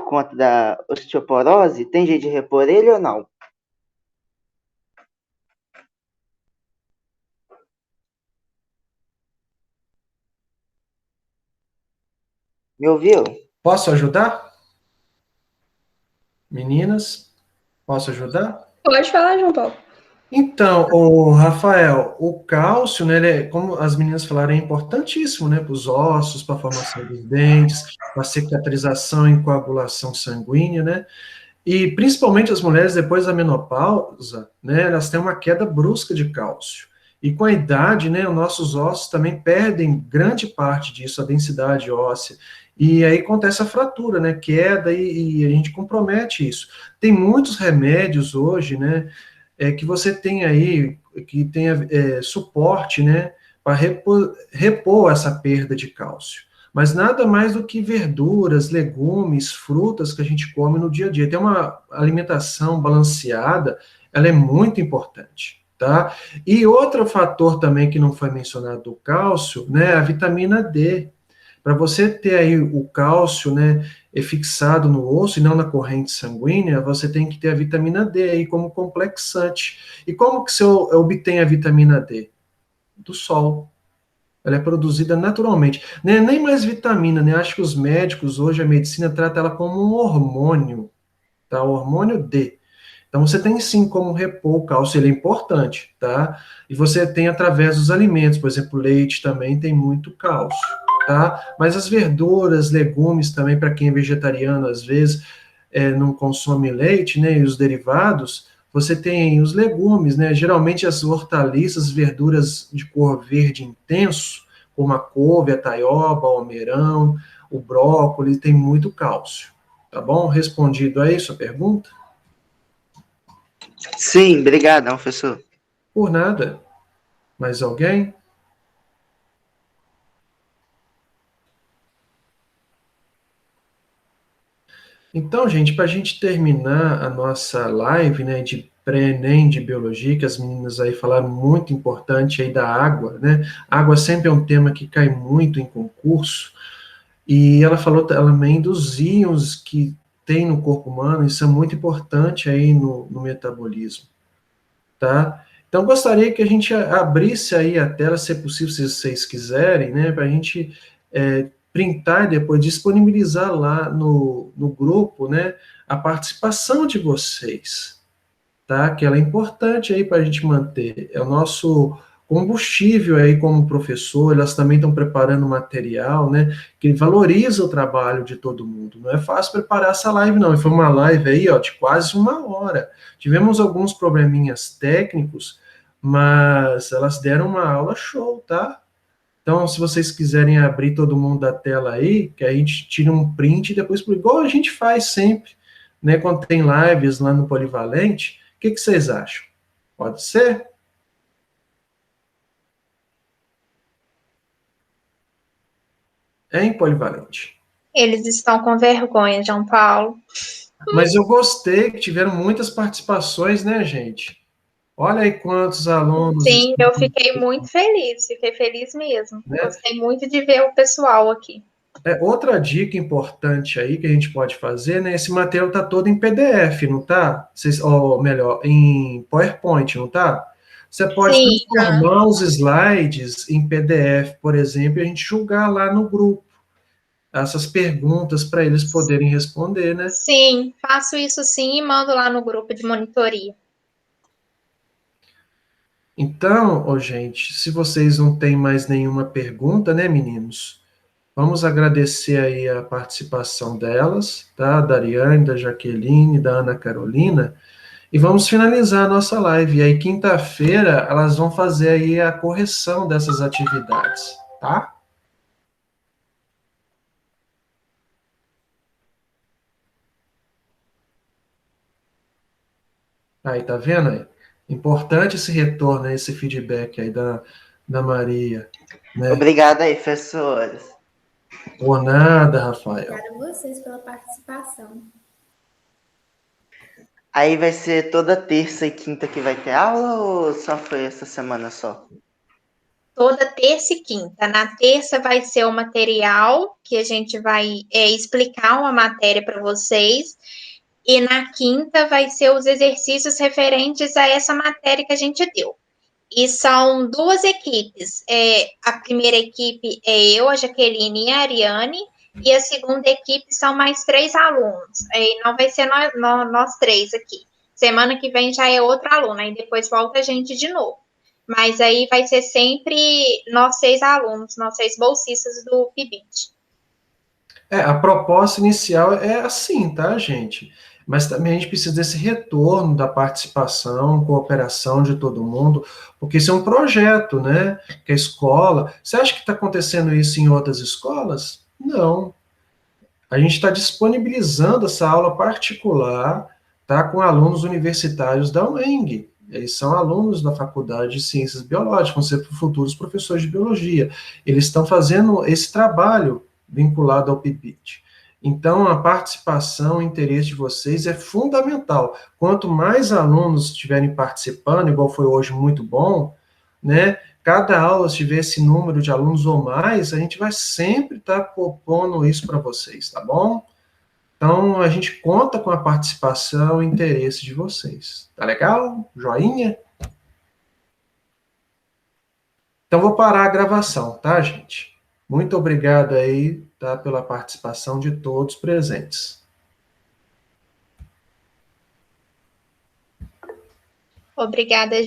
conta da osteoporose, tem jeito de repor ele ou não? Me ouviu? Posso ajudar? Meninas, posso ajudar? Pode falar, João Paulo. Então, o Rafael, o cálcio, né, como as meninas falaram, é importantíssimo, né, para os ossos, para a formação dos dentes, para a cicatrização e coagulação sanguínea, né, e principalmente as mulheres depois da menopausa, né, elas têm uma queda brusca de cálcio. E com a idade, né, os nossos ossos também perdem grande parte disso, a densidade óssea. E aí acontece a fratura, né, queda e a gente compromete isso. Tem muitos remédios hoje, né, que você tem aí, que tenha suporte, né, para repor essa perda de cálcio. Mas nada mais do que verduras, legumes, frutas que a gente come no dia a dia. Ter uma alimentação balanceada, ela é muito importante, tá? E outro fator também que não foi mencionado do cálcio, né, a vitamina D. Para você ter aí o cálcio, né, fixado no osso e não na corrente sanguínea, você tem que ter a vitamina D aí como complexante. E como que você obtém a vitamina D? Do sol. Ela é produzida naturalmente. Nem mais vitamina, né? Acho que os médicos, hoje, a medicina trata ela como um hormônio, tá? O hormônio D. Então, você tem sim como repor o cálcio, ele é importante, tá? E você tem através dos alimentos, por exemplo, leite também tem muito cálcio, tá? Mas as verduras, legumes também, para quem é vegetariano, às vezes, não consome leite, né? E os derivados, você tem os legumes, né? Geralmente as hortaliças, verduras de cor verde intenso, como a couve, a taioba, o almeirão, O brócolis tem muito cálcio. Tá bom? Respondido aí sua pergunta? Sim, obrigado, professor. Por nada. Mais alguém? Então, gente, para a gente terminar a nossa live, né, de pré-ENEM de biologia, que as meninas aí falaram muito importante aí da água, né? Água sempre é um tema que cai muito em concurso, e ela falou também dos íons que tem no corpo humano, isso é muito importante aí no metabolismo, tá? Então, gostaria que a gente abrisse aí a tela, se é possível, se vocês quiserem, né, para a gente printar e depois disponibilizar lá no grupo, né, a participação de vocês, tá? Que ela é importante aí para a gente manter. É o nosso combustível aí como professor, elas também estão preparando material, né, que valoriza o trabalho de todo mundo. Não é fácil preparar essa live, não. E foi uma live aí, ó, de quase 1 hora. Tivemos alguns probleminhas técnicos, mas elas deram uma aula show, tá? Então, se vocês quiserem abrir todo mundo da tela aí, que a gente tira um print e depois, igual a gente faz sempre, né, quando tem lives lá no Polivalente, o que vocês acham? Pode ser? Hein, Polivalente? Eles estão com vergonha, João Paulo. Mas eu gostei que tiveram muitas participações, né, gente? Olha aí quantos alunos Sim, estão, eu fiquei muito feliz, fiquei feliz mesmo. né? Gostei muito de ver o pessoal aqui. Outra dica importante aí que a gente pode fazer, né? Esse material tá todo em PDF, não tá? Ou melhor, em PowerPoint, não tá? Você pode Sim, transformar os slides em PDF, por exemplo, e a gente jogar lá no grupo essas perguntas para eles poderem responder, né? sim, faço isso sim e mando lá no grupo de monitoria. Então, gente, se vocês não têm mais nenhuma pergunta, né, meninos? Vamos agradecer aí a participação delas, tá? Da Ariane, da Jaqueline, da Ana Carolina, e vamos finalizar a nossa live. E aí, quinta-feira, elas vão fazer aí a correção dessas atividades, tá? Aí, tá vendo aí? Importante esse retorno, esse feedback aí da Maria, né? Obrigado aí, professores. Por nada, Rafael. Obrigada a vocês pela participação. Aí vai ser toda terça e quinta que vai ter aula ou só foi essa semana só? Toda terça e quinta. Na terça vai ser o material que a gente vai explicar uma matéria para vocês. E na quinta vai ser os exercícios referentes a essa matéria que a gente deu. E são 2 equipes. A primeira equipe é eu, a Jaqueline e a Ariane, e a segunda equipe são mais 3 alunos. Não vai ser nós 3 aqui. Semana que vem já é outra aluna, e depois volta a gente de novo. Mas aí vai ser sempre nós 6 alunos, nós 6 bolsistas do PIBIT. A proposta inicial é assim, tá, gente? Mas também a gente precisa desse retorno da participação, cooperação de todo mundo, porque isso é um projeto, né? Que a escola. Você acha que está acontecendo isso em outras escolas? Não. A gente está disponibilizando essa aula particular, tá, com alunos universitários da UENG. Eles são alunos da Faculdade de Ciências Biológicas, vão ser futuros professores de biologia. Eles estão fazendo esse trabalho vinculado ao PIBIT. Então, a participação, o interesse de vocês é fundamental. Quanto mais alunos estiverem participando, igual foi hoje muito bom, né? Cada aula, se tiver esse número de alunos ou mais, a gente vai sempre estar propondo isso para vocês, tá bom? Então, a gente conta com a participação e interesse de vocês. Tá legal? Joinha? Então, vou parar a gravação, tá, gente? Muito obrigado aí, tá, pela participação de todos presentes. Obrigada, gente.